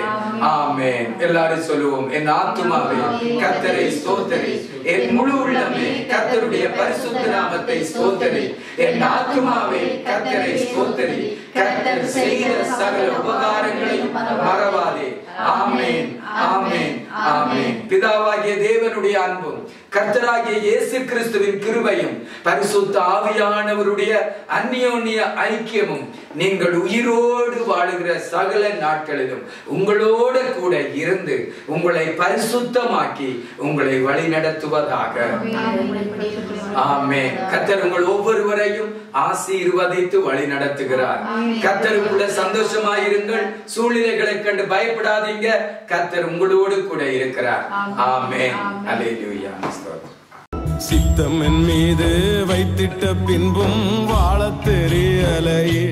ஆமென். எல்லாரும் சொல்லுவோம், என் ஆத்துமாவே கர்த்தரை ஸ்தோத்திரி, என் முழு உள்ளமே கர்த்தருடைய பரிசுத்த நாமத்தை ஸ்தோத்திரி, என் ஆத்துமாவே கர்த்தரை ஸ்தோத்திரி, கர்த்தர் செய்த சகல உபகாரங்களையும் மறவாதே. ஆமென், ஆமென், ஆமென். பிதாவாகிய தேவனுடைய அன்பும் கர்த்தராகிய இயேசு கிறிஸ்துவின் கிருபையும் பரிசுத்த ஆவியானவருடைய அந்யோன்ய ஐக்கியமும் நீங்கள் உயிரோடு வாழுகிற சகல நாட்களிலும் உங்களோட கூட இருந்து உங்களை பரிசுத்தமாக்கி உங்களை வழி நடத்துவதாக. ஆமென். கர்த்தர் உங்கள் ஒவ்வொருவரையும் ஆசீர்வதித்து வழி நடத்துகிறார். கர்த்தருக்குள்ள சந்தோஷமாயிருங்கள். சூழ்நிலைகளை கண்டு பயப்படாதீங்க. கர்த்தர் உங்களோடு கூட இருக்கிறார். ஆமென். அல்லேலூயா. சித்தம் என் மீது வைத்திட்ட பின்பும் வாழத் தெரியலையே.